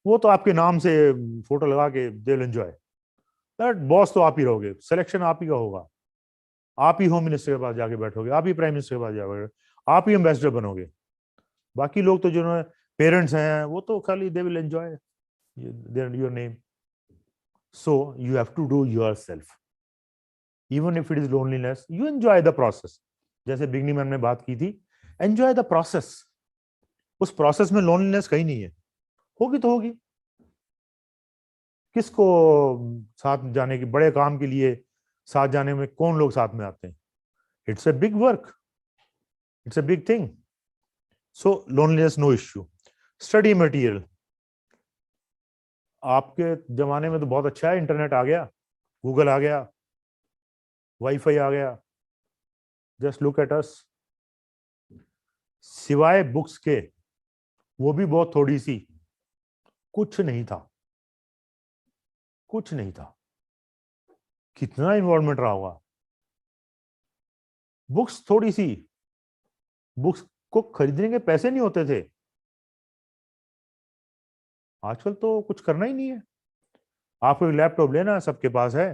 वो तो आपके नाम से फोटो लगा के दे विल एंजॉय दैट, बॉस तो आप ही रहोगे, सिलेक्शन आप ही का होगा, आप ही होम मिनिस्टर के पास जाके बैठोगे, आप ही प्राइम मिनिस्टर के पास जाओगे, आप ही एम्बेसडर बनोगे। बाकी लोग तो जिन्होंने पेरेंट्स हैं वो तो खाली they will enjoy your name. So you have to do yourself, even if it is loneliness, you enjoy the process. जैसे बिगनिंग में हमने बात की थी, एंजॉय द प्रोसेस। उस प्रोसेस में लोनलीनेस कहीं नहीं है, होगी तो होगी। किसको साथ जाने की, बड़े काम के लिए साथ जाने में कौन लोग साथ में आते हैं? It's a big work, it's a big thing. So loneliness no issue. Study material, आपके जमाने में तो बहुत अच्छा है, इंटरनेट आ गया, गूगल आ गया, वाईफाई आ गया, जस्ट लुक एट अस। सिवाय बुक्स के, वो भी बहुत थोड़ी सी, कुछ नहीं था, कुछ नहीं था। कितना इन्वॉल्वमेंट रहा होगा। बुक्स थोड़ी सी, बुक्स को खरीदने के पैसे नहीं होते थे। आजकल तो कुछ करना ही नहीं है, आपको लैपटॉप लेना, सबके पास है,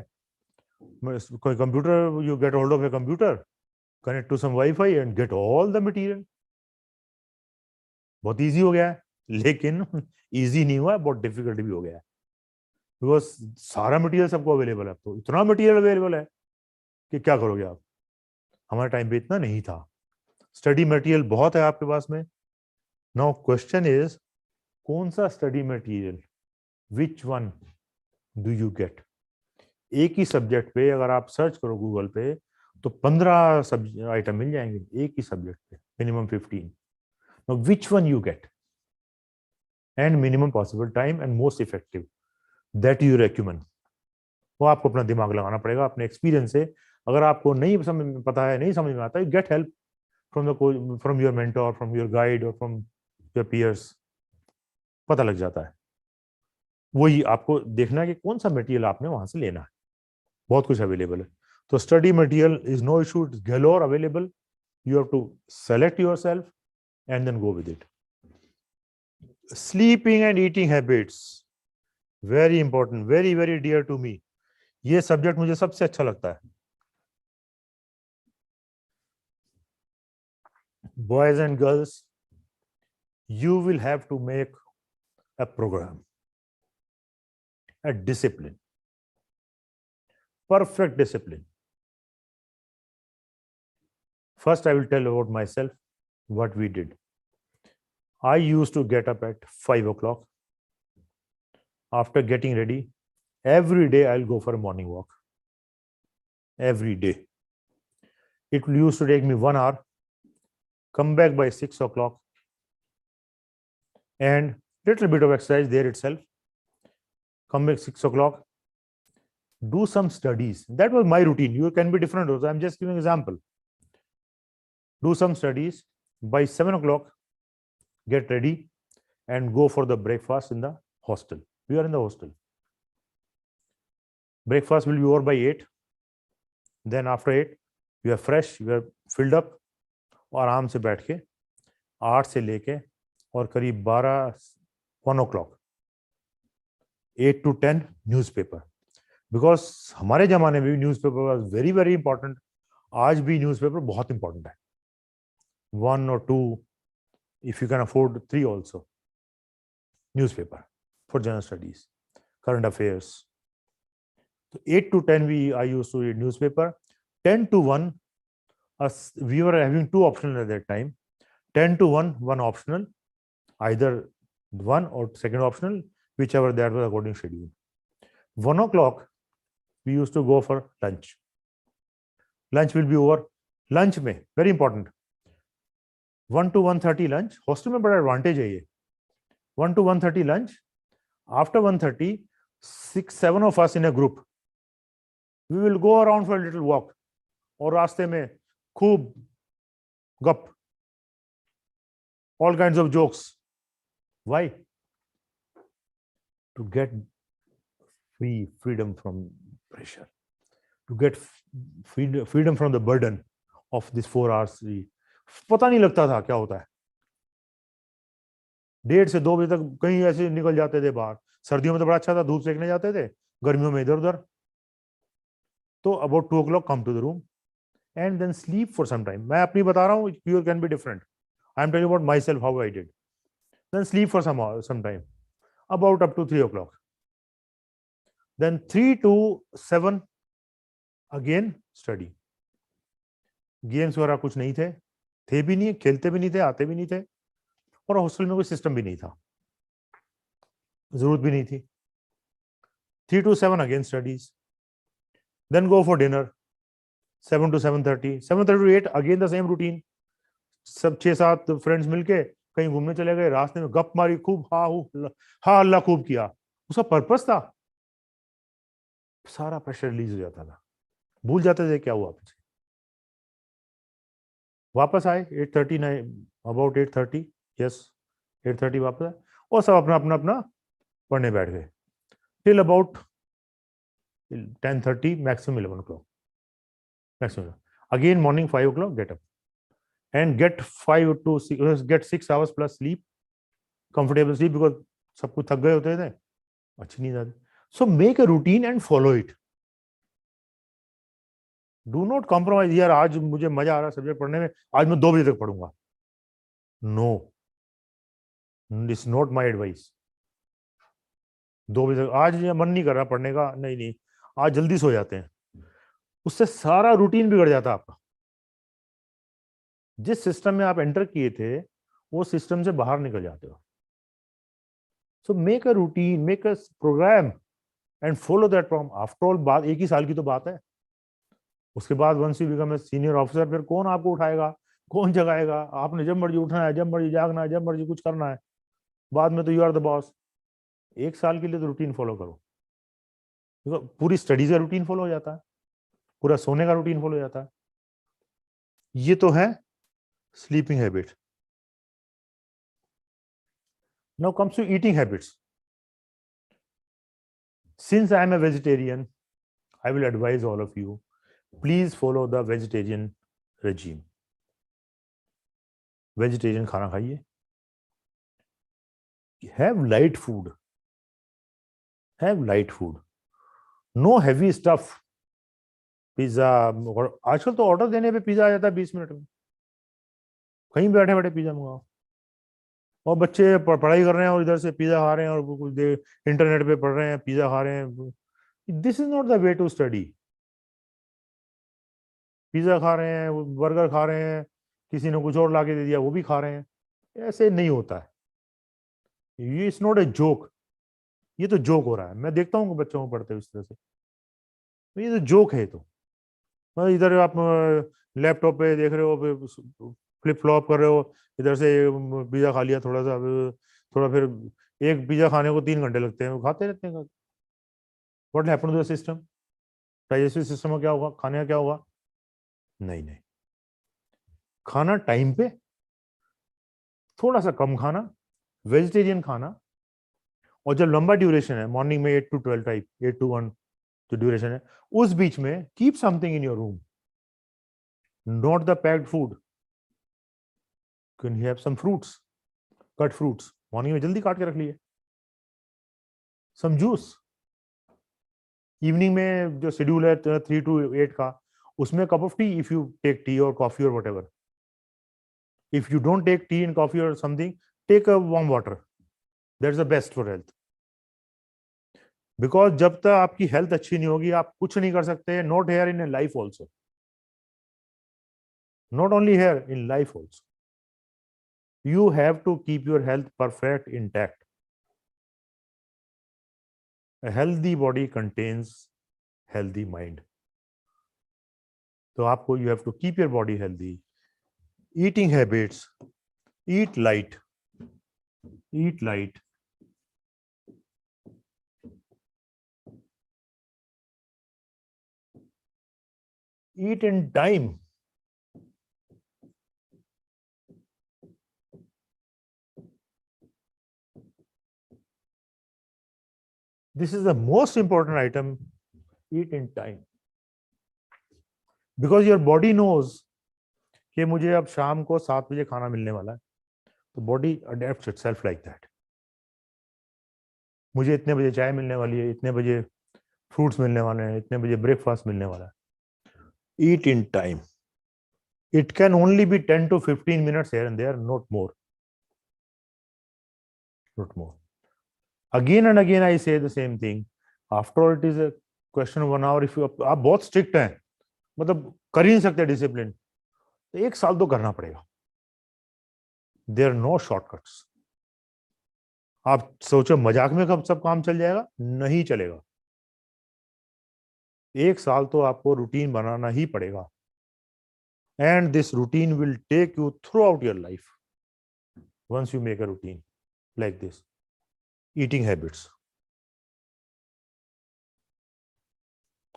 कोई computer, you get hold of a computer, connect to some wifi and get all the material. बहुत इजी हो गया है, लेकिन इजी नहीं हुआ, बहुत डिफिकल्ट भी हो गया है, बिकॉज सारा मटेरियल सबको अवेलेबल है। तो इतना मटेरियल अवेलेबल है कि क्या करोगे आप। हमारे टाइम पे इतना नहीं था। स्टडी मटेरियल बहुत है आपके पास में। नाउ क्वेश्चन इज, कौन सा study material, which one do you get? एक ही सब्जेक्ट पे अगर आप सर्च करो गूगल पे तो 15 आइटम मिल जाएंगे एक ही सब्जेक्ट पे, minimum 15। Now which one you get and minimum possible time and most effective that you recommend, वो आपको अपना दिमाग लगाना पड़ेगा अपने एक्सपीरियंस से। अगर आपको नहीं समझ में पता है, नहीं समझ में आता है, get help from your mentor, from your guide और फ्रॉम योर पीयर्स, पता लग जाता है। वही आपको देखना है कि कौन सा मटेरियल आपने वहां से लेना है, बहुत कुछ अवेलेबल है। तो study material is no issue, it's galore available, you have to select yourself and then go with it. Sleeping and eating habits, very important, very very dear to me. ये सब्जेक्ट मुझे सबसे अच्छा लगता है। Boys and girls, you will have to make a program, a discipline, perfect discipline. First, I will tell about myself, what we did. I used to get up at 5 o'clock. After getting ready, every day I'll go for a morning walk. Every day. It used to take me 1 hour, come back by 6 o'clock, and little bit of exercise there itself. Come back 6 o'clock, do some studies. That was my routine. You can be different also. I'm just giving an example. Do some studies. By 7 o'clock, get ready and go for the breakfast in the hostel. We are in the hostel. Breakfast will be over by 8. Then after 8, you are fresh, you are filled up, और आराम से बैठ के 8 से लेके और करीब 1 o'clock, 8 to 10 newspaper, because हमारे जमाने में भी newspaper was very very important. आज भी न्यूज़पेपर बहुत इंपॉर्टेंट है, 1 or 2, if you can afford 3 also, newspaper for general studies, current affairs. So 8 to 10 I used to read newspaper. 10 to 1, we were having 2 optional at that time. 10 to 1, 1 optional, either 1 or second optional, whichever that was according to schedule. 1 o'clock, we used to go for lunch. Lunch will be over. Lunch में very important. 1 to 1:30 lunch. Hostel में बड़ा advantage है ये. 1 to 1:30 lunch. After 1:30, 6, 7 of us in a group, we will go around for a little walk. और रास्ते में खूब गप, all kinds of jokes. Why? To get freedom from pressure, to get freedom from the burden of this 4 hours. पता नहीं लगता था क्या होता है, 1:30 से 2 बजे तक कहीं ऐसे निकल जाते थे बाहर। सर्दियों में तो बड़ा अच्छा था, धूप सेकने जाते थे, गर्मियों में इधर उधर। तो about 2 o'clock come to the room and then sleep for some time. मैं अपनी बता रहा हूँ, your can be different, I am telling about myself how I did. Then sleep for some time about up to 3 o'clock, then 3 to 7 again study. Games वगैरह कुछ नहीं थे भी नहीं, खेलते भी नहीं थे, आते भी नहीं थे, और हॉस्टल में कोई सिस्टम भी नहीं था, जरूरत भी नहीं थी। 3 to 7 again studies, then go for dinner 7 to 7:30, 7:30 to 8 again the same routine. सब 6-7 फ्रेंड्स मिलके कहीं घूमने चले गए, रास्ते में गप मारी खूब, हा अल्लाह खूब किया। उसका पर्पस था, सारा प्रेशर रिलीज हो जाता था, भूल जाते थे क्या हुआ पीछे। वापस आए 8:30, अबाउट 8:30, यस 8:30 वापस आए, और सब अपना अपना अपना पढ़ने बैठ गए till about 10:30, maximum 11 o'clock maximum. Again morning 5 o'clock get up and get 5 to 6, get 6 hours plus sleep, comfortable sleep, because सब कुछ थक गए होते थे, अच्छी नींद आती। So make a routine and follow it. Do not compromise. यार आज मुझे मजा आ रहा है सब्जेक्ट पढ़ने में, आज मैं 2 बजे तक पढ़ूंगा। No, this is not my advice. 2 बजे तक आज मन नहीं कर रहा पढ़ने का, नहीं नहीं, आज जल्दी सो जाते हैं, उससे सारा रूटीन बिगड़ जाता है आपका। जिस सिस्टम में आप एंटर किए थे वो सिस्टम से बाहर निकल जाते हो। So make a routine, make a programme and follow that programme. After all बात 1 ही साल की तो बात है। उसके बाद once you become a senior officer, फिर कौन आपको उठाएगा, कौन जगाएगा? आपने जब मर्जी उठना है, जब मर्जी जागना है, जब मर्जी कुछ करना है, बाद में तो यू आर द बॉस। 1 साल के लिए तो रूटीन फॉलो करो, पूरी स्टडीज का रूटीन फॉलो हो जाता है, पूरा सोने का रूटीन फॉलो हो जाता है। ये तो है sleeping habit. Now comes to eating habits. Since I am a vegetarian, I will advise all of you, please follow the vegetarian regime. Vegetarian खाना खाइए, have light food, no heavy stuff, pizza. और आजकल तो order देने पे pizza आ जाता है 20 minute में, कहीं बैठे बैठे पिज्जा मंगाओ, और बच्चे पढ़ाई कर रहे हैं और इधर से पिज्जा खा रहे हैं, और कुछ देर इंटरनेट पे पढ़ रहे हैं, पिज्जा खा रहे हैं। This is not the way to study. Pizza खा रहे हैं, बर्गर खा रहे हैं, किसी ने कुछ और ला के दे दिया वो भी खा रहे हैं, ऐसे नहीं होता है। ये इट्स नॉट ए जोक, ये तो जोक हो रहा है। मैं देखता हूँ बच्चों को पढ़ते हुए इस तरह से, तो ये तो जोक है। तो मतलब इधर आप लैपटॉप पे देख रहे हो, फ्लिप फ्लॉप कर रहे हो, इधर से पिज्जा खा लिया थोड़ा सा, थोड़ा फिर एक पिज्जा खाने को 3 घंटे लगते हैं, वो खाते रहते हैं। What happen to the system? Digestive system का क्या होगा, खाने का क्या होगा? नहीं नहीं, खाना टाइम पे, थोड़ा सा कम खाना, वेजिटेरियन खाना, और जब लंबा ड्यूरेशन है, मॉर्निंग में 8 to 12 टाइप, 8 to 1 जो ड्यूरेशन है, उस बीच में keep something in your room, not the packed food. Can have some fruits, cut fruits, morning में जल्दी काट के रख लिए, सम जूस। इवनिंग में जो शेड्यूल है 3 to 8 का, उसमें cup of tea, if you take tea और कॉफी और whatever. If you don't take tea and coffee और something, take a warm water, that's the best for health. Because जब तक आपकी हेल्थ अच्छी नहीं होगी, आप कुछ नहीं कर सकते, not here in life also, not only here, in life also. You have to keep your health perfect, intact. A healthy body contains healthy mind. So आपको you have to keep your body healthy. Eating habits, eat light, eat light, eat in time. This is the most important item, eat in time. Because your body knows कि मुझे अब शाम को 7 बजे खाना मिलने वाला है, तो बॉडी अडेप्ट्स इटसेल्फ लाइक दैट. मुझे इतने बजे चाय मिलने वाली है, इतने बजे फ्रूट्स मिलने वाले हैं, इतने बजे ब्रेकफास्ट मिलने वाला है. Eat in time. It can only be 10 to 15 minutes here and there, not more. Not more. Again and again I say the same thing. After all, it is a question of 1 hour. If you आप बहुत strict हैं, मतलब कर ही नहीं सकते discipline, तो 1 साल तो करना पड़ेगा. There are no shortcuts. आप सोचो मजाक में कब सब काम चल जाएगा, नहीं चलेगा. 1 साल तो आपको रूटीन बनाना ही पड़ेगा. And this routine will take you throughout your life once you make a routine like this. Eating habits.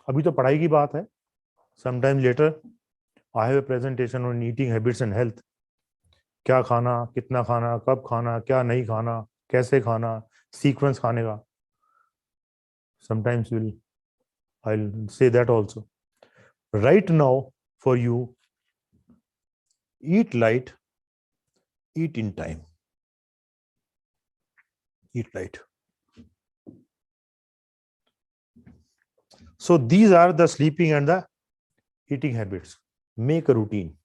अभी तो पढ़ाई की बात है. Sometime later, I have a presentation on eating habits and health. क्या खाना, कितना खाना, कब खाना, क्या नहीं खाना, कैसे खाना, sequence खाने का. Sometimes I'll say that also. Right now, for you, eat light, eat in time. Eat light. So these are the sleeping and the eating habits. Make a routine.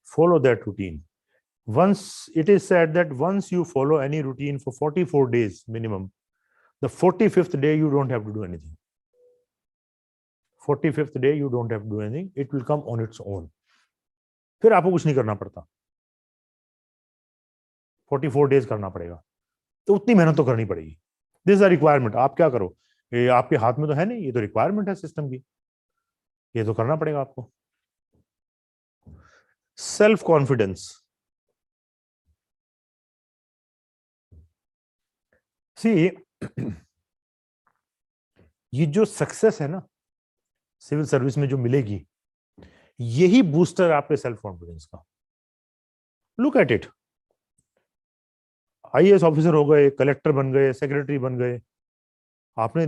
Follow that routine. Once it is said that once you follow any routine for 44 days minimum, the 45th day you don't have to do anything. 45th day you don't have to do anything. It will come on its own. फिर आपको कुछ नहीं करना पड़ता. 44 days करना पड़ेगा, तो उतनी मेहनत तो करनी पड़ेगी. This is a requirement. आप क्या करो, ये आपके हाथ में तो है नहीं, ये तो रिक्वायरमेंट है सिस्टम की, ये तो करना पड़ेगा आपको. Self confidence. सी ये जो सक्सेस है ना सिविल सर्विस में जो मिलेगी, यही बूस्टर आपके सेल्फ कॉन्फिडेंस का. Look at it. IAS officer हो गए, कलेक्टर बन गए, सेक्रेटरी बन गए. आपने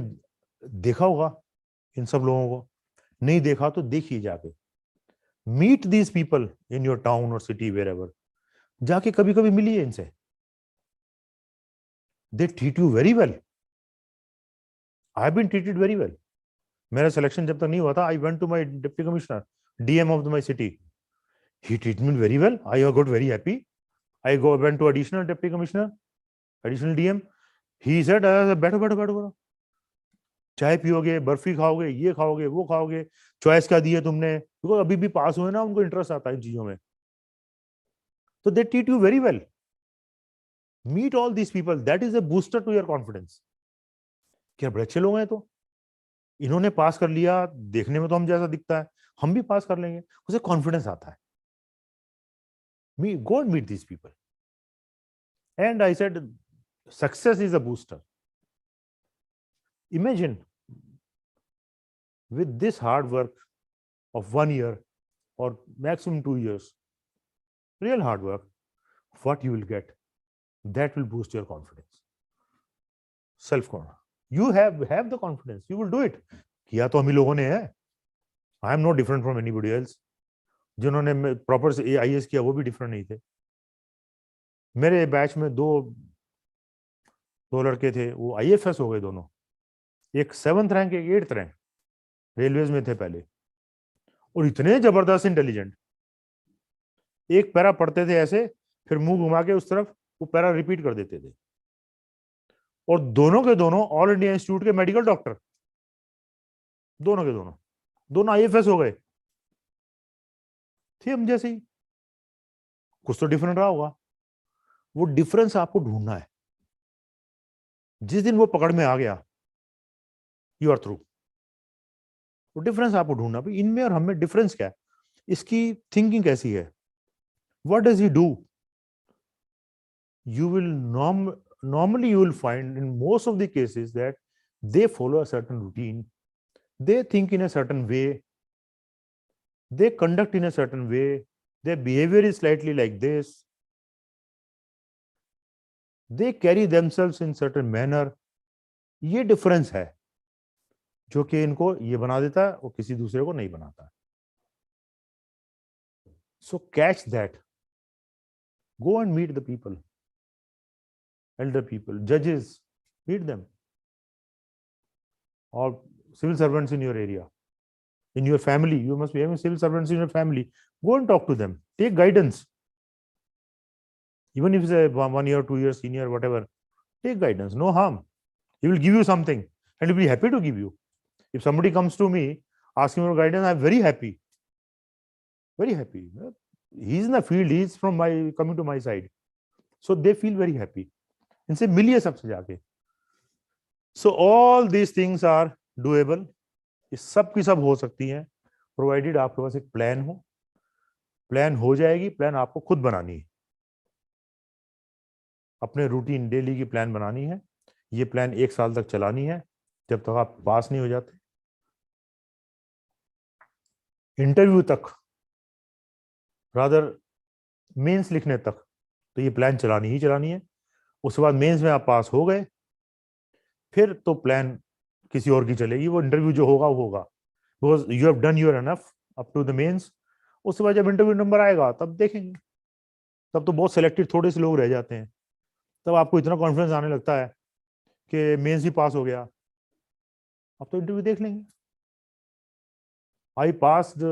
देखा होगा इन सब लोगों को, नहीं देखा तो देखिए जाके. Meet these people in your town और सिटी, वेयर एवर. जाके कभी कभी मिलिए इनसे. They treat you very well. I have been treated very well. मेरा सिलेक्शन जब तक नहीं हुआ था, I went to my deputy commissioner, DM of my city. He treat me very well. I got very happy. I went to additional deputy commissioner, additional DM. He said, बैठो बैठो बैठो बैठो, चाय पियोगे, बर्फी खाओगे, ये खाओगे, वो खाओगे, चॉइस क्या दी है तुमने. बिकॉज अभी भी पास हुए ना, उनको इंटरेस्ट आता है इन चीजों में. तो they treat you very well. Meet all these people. That is a booster to your confidence. क्या बड़े अच्छे लोग हैं, तो इन्होंने पास कर लिया, देखने में तो हम जैसा दिखता है, हम भी पास कर लेंगे. उसे कॉन्फिडेंस आता है. Go and meet these people. And I said, success is a booster. Imagine with this hard work of 1 year or maximum 2 years, real hard work, what you will get, that will boost your confidence. Self-confidence. You have the confidence. You will do it. किया तो हम ही लोगों ने है. I am no different from anybody else. जिन्होंने proper से IAS किया वो भी डिफरेंट नहीं थे. मेरे बैच में दो लड़के थे, वो IFS हो गए दोनों. एक 7th रैंक, एक 8th रैंक, रेलवेज में थे पहले, और इतने जबरदस्त इंटेलिजेंट. एक पैरा पढ़ते थे ऐसे, फिर मुंह घुमा के उस तरफ वो पैरा रिपीट कर देते थे. और दोनों के दोनों ऑल इंडिया इंस्टीट्यूट के मेडिकल डॉक्टर. दोनों के दोनों IFS हो गए थे. हम जैसे ही, कुछ तो डिफरेंट रहा होगा. वो डिफरेंस आपको ढूंढना है. जिस दिन वो पकड़ में आ गया, यू आर थ्रू. वो डिफरेंस आपको ढूंढना, भाई इनमें और हमें डिफरेंस क्या है, इसकी थिंकिंग कैसी है, what does he do. You will normally you will find in most of the cases that they follow a certain routine, they think in a certain way, they conduct in a certain way, their behavior is slightly like this, they carry themselves in certain manner. ये difference है जो कि इनको ये बना देता है और किसी दूसरे को नहीं बनाता. So catch that. Go and meet the people, elder people, judges, meet them, or civil servants in your area, in your family. You must be having civil servants in your family. Go and talk to them. Take guidance. Even if it's a 1 year, 2 years senior, whatever, take guidance. No harm. He will give you something and he'll be happy to give you. If somebody comes to me asking for guidance, I'm very happy. Very happy. He's in the field, he's from my coming to my side. So they feel very happy. इनसे मिलिए सबसे जाके. So all these things are doable. ये सब की सब हो सकती हैं, प्रोवाइडेड आपके पास एक प्लान हो. प्लान हो जाएगी, प्लान आपको खुद बनानी है. अपने रूटीन डेली की प्लान बनानी है. ये प्लान 1 साल तक चलानी है, जब तक आप पास नहीं हो जाते. इंटरव्यू तक, रादर मेंस लिखने तक, तो ये प्लान चलानी ही चलानी है. उसके बाद मेंस में आप पास हो गए, फिर तो प्लान किसी और की चलेगी. वो इंटरव्यू जो होगा वो होगा, because you have done your enough up to the mains. उसके बाद जब इंटरव्यू नंबर आएगा तब देखेंगे. तब तो बहुत सिलेक्टेड थोड़े से लोग रह जाते हैं. तब आपको इतना कॉन्फिडेंस आने लगता है कि मेंस ही पास हो गया, अब तो इंटरव्यू देख लेंगे. I passed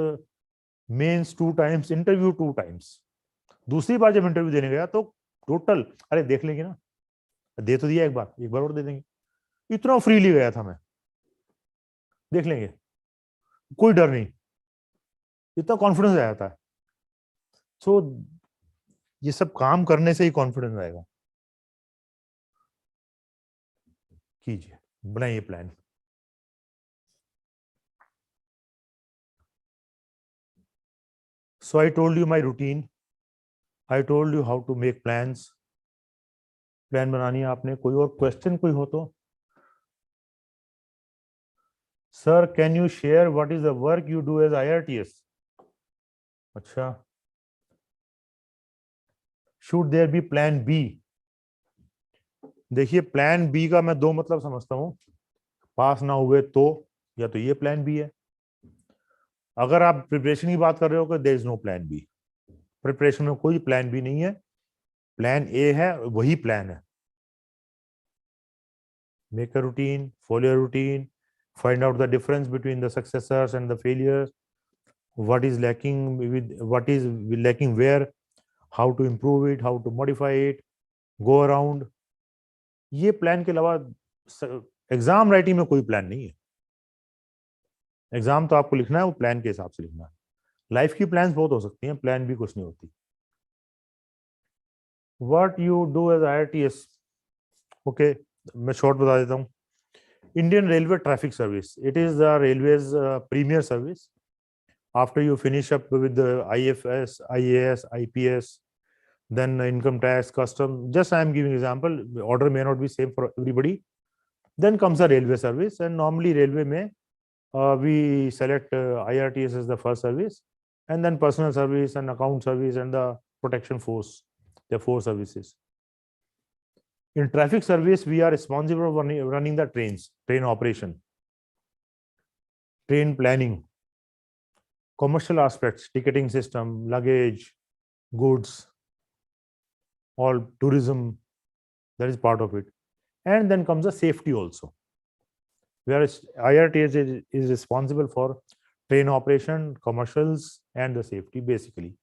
mains 2 times, interview 2 times. दूसरी बार जब इंटरव्यू देने गया तो टोटल, अरे देख लेंगे ना, दे तो दिया, एक बार और दे देंगे. इतना फ्रीली गया था मैं, देख लेंगे, कोई डर नहीं, इतना कॉन्फिडेंस आ जाता है. सो ये सब काम करने से ही कॉन्फिडेंस आएगा. कीजिए, बनाइए plan. So I told you my routine. I told you how to make plans. Plan बनानी है आपने. कोई और क्वेश्चन कोई हो तो. Sir can you share what is the work you do as IRTS? अच्छा. Should there be plan B? देखिए, प्लान बी का मैं 2 मतलब समझता हूं. पास ना हुए तो, या तो ये प्लान बी है. अगर आप प्रिपरेशन की बात कर रहे हो तो there is no plan B. Preparation में कोई प्लान बी नहीं है. प्लान ए है, वही प्लान है. Make a routine, follow a routine, find out the difference between the successors and the failures, what is lacking where, how to improve it, how to modify it, go around. ये plan के अलावा exam writing में कोई plan नहीं है. Exam तो आपको लिखना है, वो प्लान के हिसाब से लिखना है. लाइफ की प्लान्स बहुत हो सकती हैं, प्लान भी कुछ नहीं होती. What you do as IRTS? Okay, मैं शॉर्ट बता देता हूँ. Indian Railway Traffic Service. It is the railway's premier service. After you finish up with the IFS, IAS, IPS, then income tax, custom. Just I am giving example. The order may not be same for everybody. Then comes the railway service, and normally railway may we select IRTS as the first service, and then personal service and account service and the protection force. The 4 services. In traffic service, we are responsible for running the trains, train operation, train planning, commercial aspects, ticketing system, luggage, goods, all tourism, that is part of it. And then comes the safety also. Whereas IRTS is responsible for train operation, commercials, and the safety basically.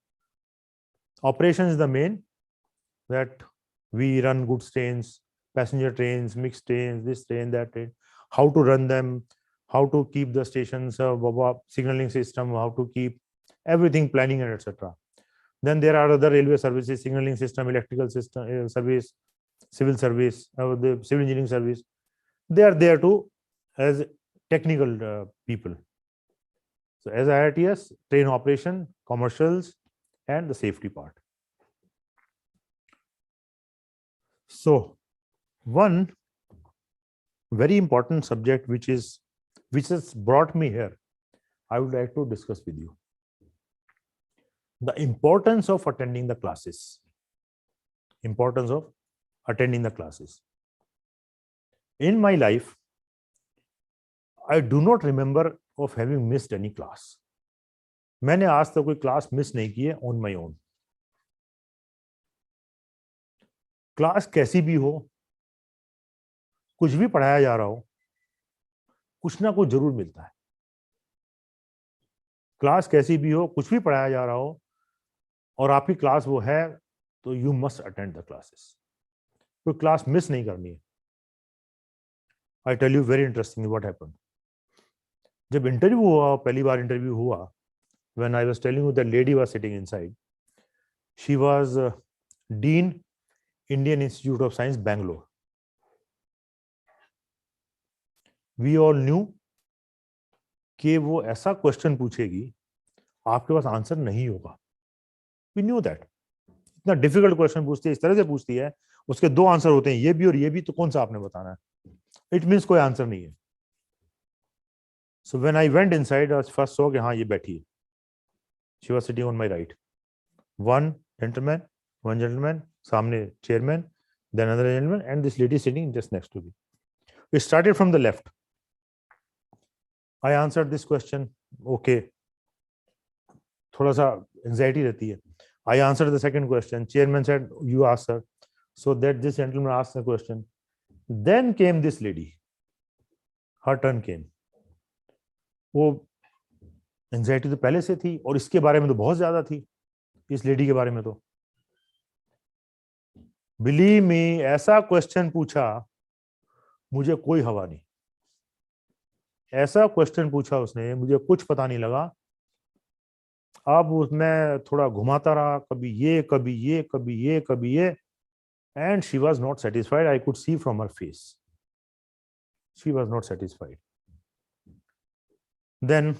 Operation is the main, that we run goods trains, passenger trains, mixed trains, this train, that train, how to run them, how to keep the stations, signaling system, how to keep everything, planning and etc. Then there are other railway services, signaling system, electrical system service, civil service, the civil engineering service. They are there too as technical people. So as IRTS, train operation, commercials, and the safety part. So one very important subject which has brought me here, I would like to discuss with you. the importance of attending the classes. Importance of attending the classes. In my life, I do not remember of having missed any class. मैंने आज तक कोई class miss नहीं की है on my own. Class कैसी भी हो, कुछ भी पढ़ाया जा रहा हो, कुछ ना कुछ जरूर मिलता है. क्लास कैसी भी हो, कुछ भी पढ़ाया जा रहा हो और आपकी क्लास वो है, तो you must attend the classes. कोई क्लास मिस नहीं करनी है. I tell you very interesting what happened. जब इंटरव्यू हुआ, पहली बार इंटरव्यू हुआ, when I was telling you that lady was sitting inside, she was Dean, Indian Institute of Science, Bangalore. We all knew कि वो ऐसा क्वेश्चन पूछेगी आपके पास answer नहीं होगा. We knew that. इतना डिफिकल्ट क्वेश्चन पूछती है, इस तरह से पूछती है, उसके दो आंसर होते हैं, ये भी और ये भी, तो कौन सा आपने बताना है? इट मीन्स कोई आंसर नहीं है. So when I went inside, I first saw कि हाँ ये बैठी है. She was sitting on my right. One gentleman, सामने chairman, then another gentleman, and this lady sitting just next to me. We started from the left. I answered this question. Okay. थोड़ा सा anxiety रहती है. I answered the second question. Chairman said, "You ask her." So that this gentleman asked the question. Then came this lady. Her turn came. वो anxiety तो पहले से थी और इसके बारे में तो बहुत ज्यादा थी, इस लेडी के बारे में तो. बिलीव मी, ऐसा क्वेश्चन पूछा, मुझे कोई हवा नहीं. ऐसा क्वेश्चन पूछा उसने, मुझे कुछ पता नहीं लगा. अब उसमें थोड़ा घुमाता रहा, कभी ये कभी ये कभी ये कभी ये, and she was not satisfied. I could see from her face she was not satisfied. Then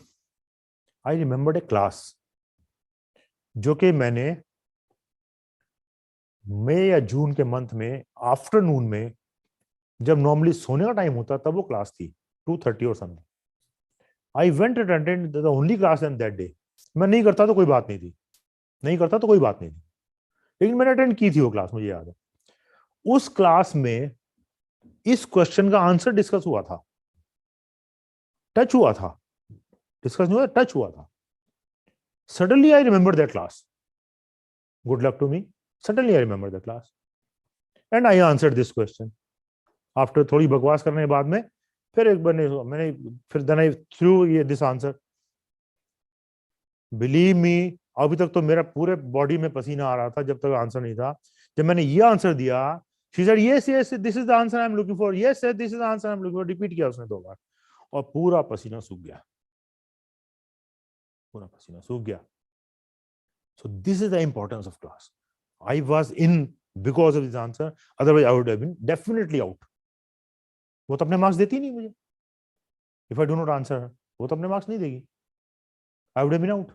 I remembered a class जो कि मैंने मई या जून के मंथ में आफ्टरनून में, जब नॉर्मली सोने का टाइम होता, तब वो क्लास थी 2:30 और something. I went and attend the only class in that day. मैं नहीं करता तो कोई बात नहीं थी, नहीं करता तो कोई बात नहीं थी, लेकिन मैंने अटेंड की थी वो क्लास, मुझे याद है. उस क्लास में इस क्वेश्चन का आंसर डिस्कस हुआ था, टच हुआ था, डिस्कस नहीं हुआ, टच हुआ था. Suddenly I remember that class. Good luck to me. Suddenly I remember the class. And I answered this question. After थोड़ी बकवास करने के बाद में फिर एक बार मैंने फिर then I threw this answer. Believe me, अभी तक तो मेरा पूरे बॉडी में पसीना आ रहा था जब तक आंसर नहीं था. जब मैंने ये आंसर दिया, she said yes this is the answer I am looking for. Yes sir, this is the answer I am looking for. Repeat किया उसने 2 बार और पूरा पसीना सूख गया, पूरा पसीना सूख गया. So this is the importance of class. I was in because of this answer. Otherwise, I would have been definitely out. वो तो अपने मार्क्स देती नहीं मुझे. If I do not answer, वो तो अपने मार्क्स नहीं देगी. I would have been out.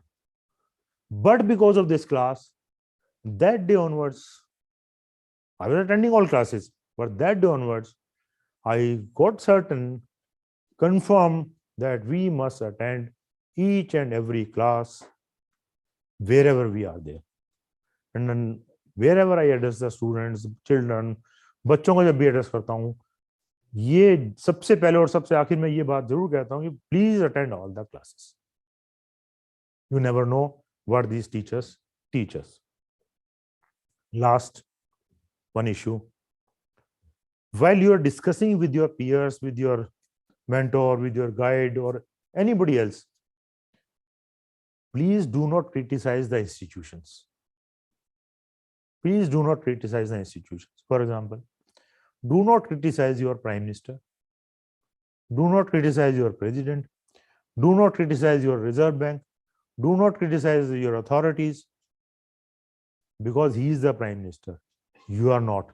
But because of this class, that day onwards, I was attending all classes. But that day onwards, I got certain, confirmed that we must attend each and every class wherever we are there. And then wherever I address the students, children, बच्चों को जब भी address करता हूँ, ये सबसे पहले और सबसे आखिर में ये बात जरूर कहता हूँ कि please attend all the classes. You never know what these teachers teach us. Last one issue. While you are discussing with your peers, with your mentor, with your guide or anybody else, please do not criticize the institutions. Please do not criticize the institutions. For example, do not criticize your prime minister. Do not criticize your president. Do not criticize your reserve bank. Do not criticize your authorities, because he is the prime minister. You are not.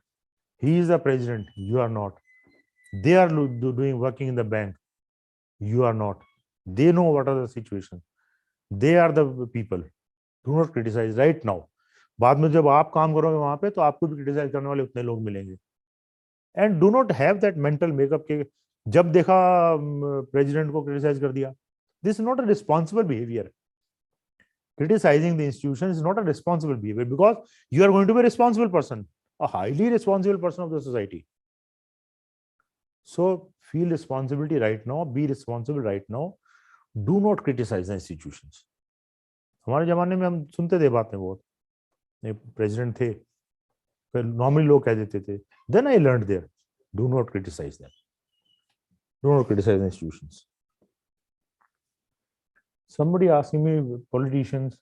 He is the president. You are not. They are working in the bank. You are not. They know what are the situation. They are the people. Do not criticize right now. बाद में जब आप काम करोगे वहां पे, तो आपको भी क्रिटिसाइज करने वाले उतने लोग मिलेंगे. And do not have that mental makeup के जब देखा प्रेसिडेंट को क्रिटिसाइज कर दिया. This is not a responsible behaviour. criticizing the institution is not a responsible behavior, because you are going to be a responsible person, a highly responsible person of the society. So feel responsibility right now, be responsible right now. Do not criticize the institutions. हमारे जमाने में हम सुनते थे बातें, बहुत president थे, फिर नॉर्मली लोग कह देते थे. Then I learned there, do not criticize them. Do not criticize the institutions. Somebody asking me, politicians.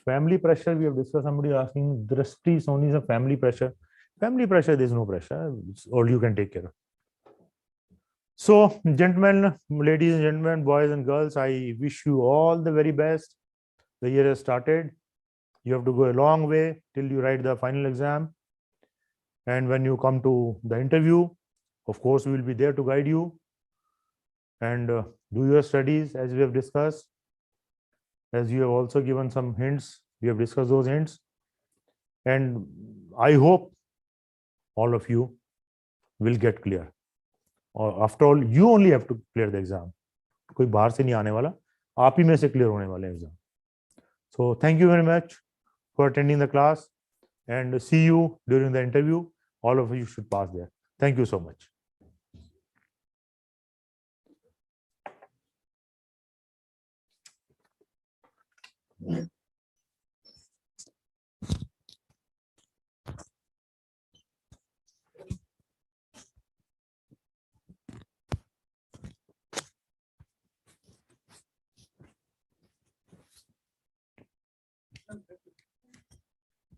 Family pressure, we have discussed. Somebody asking, Drishti is only a family pressure. Family pressure, there is no pressure. It's all you can take care of. So, gentlemen, ladies and gentlemen, boys and girls, I wish you all the very best. The year has started. You have to go a long way till you write the final exam. And when you come to the interview, of course, we will be there to guide you. And do your studies as we have discussed. As you have also given some hints, we have discussed those hints. And I hope all of you will get clear. Or after all, you only have to clear the exam. कोई बाहर से नहीं आने वाला, आप ही में से clear होने वाले exam. So thank you very much for attending the class, and see you during the interview. All of you should pass there. Thank you so much.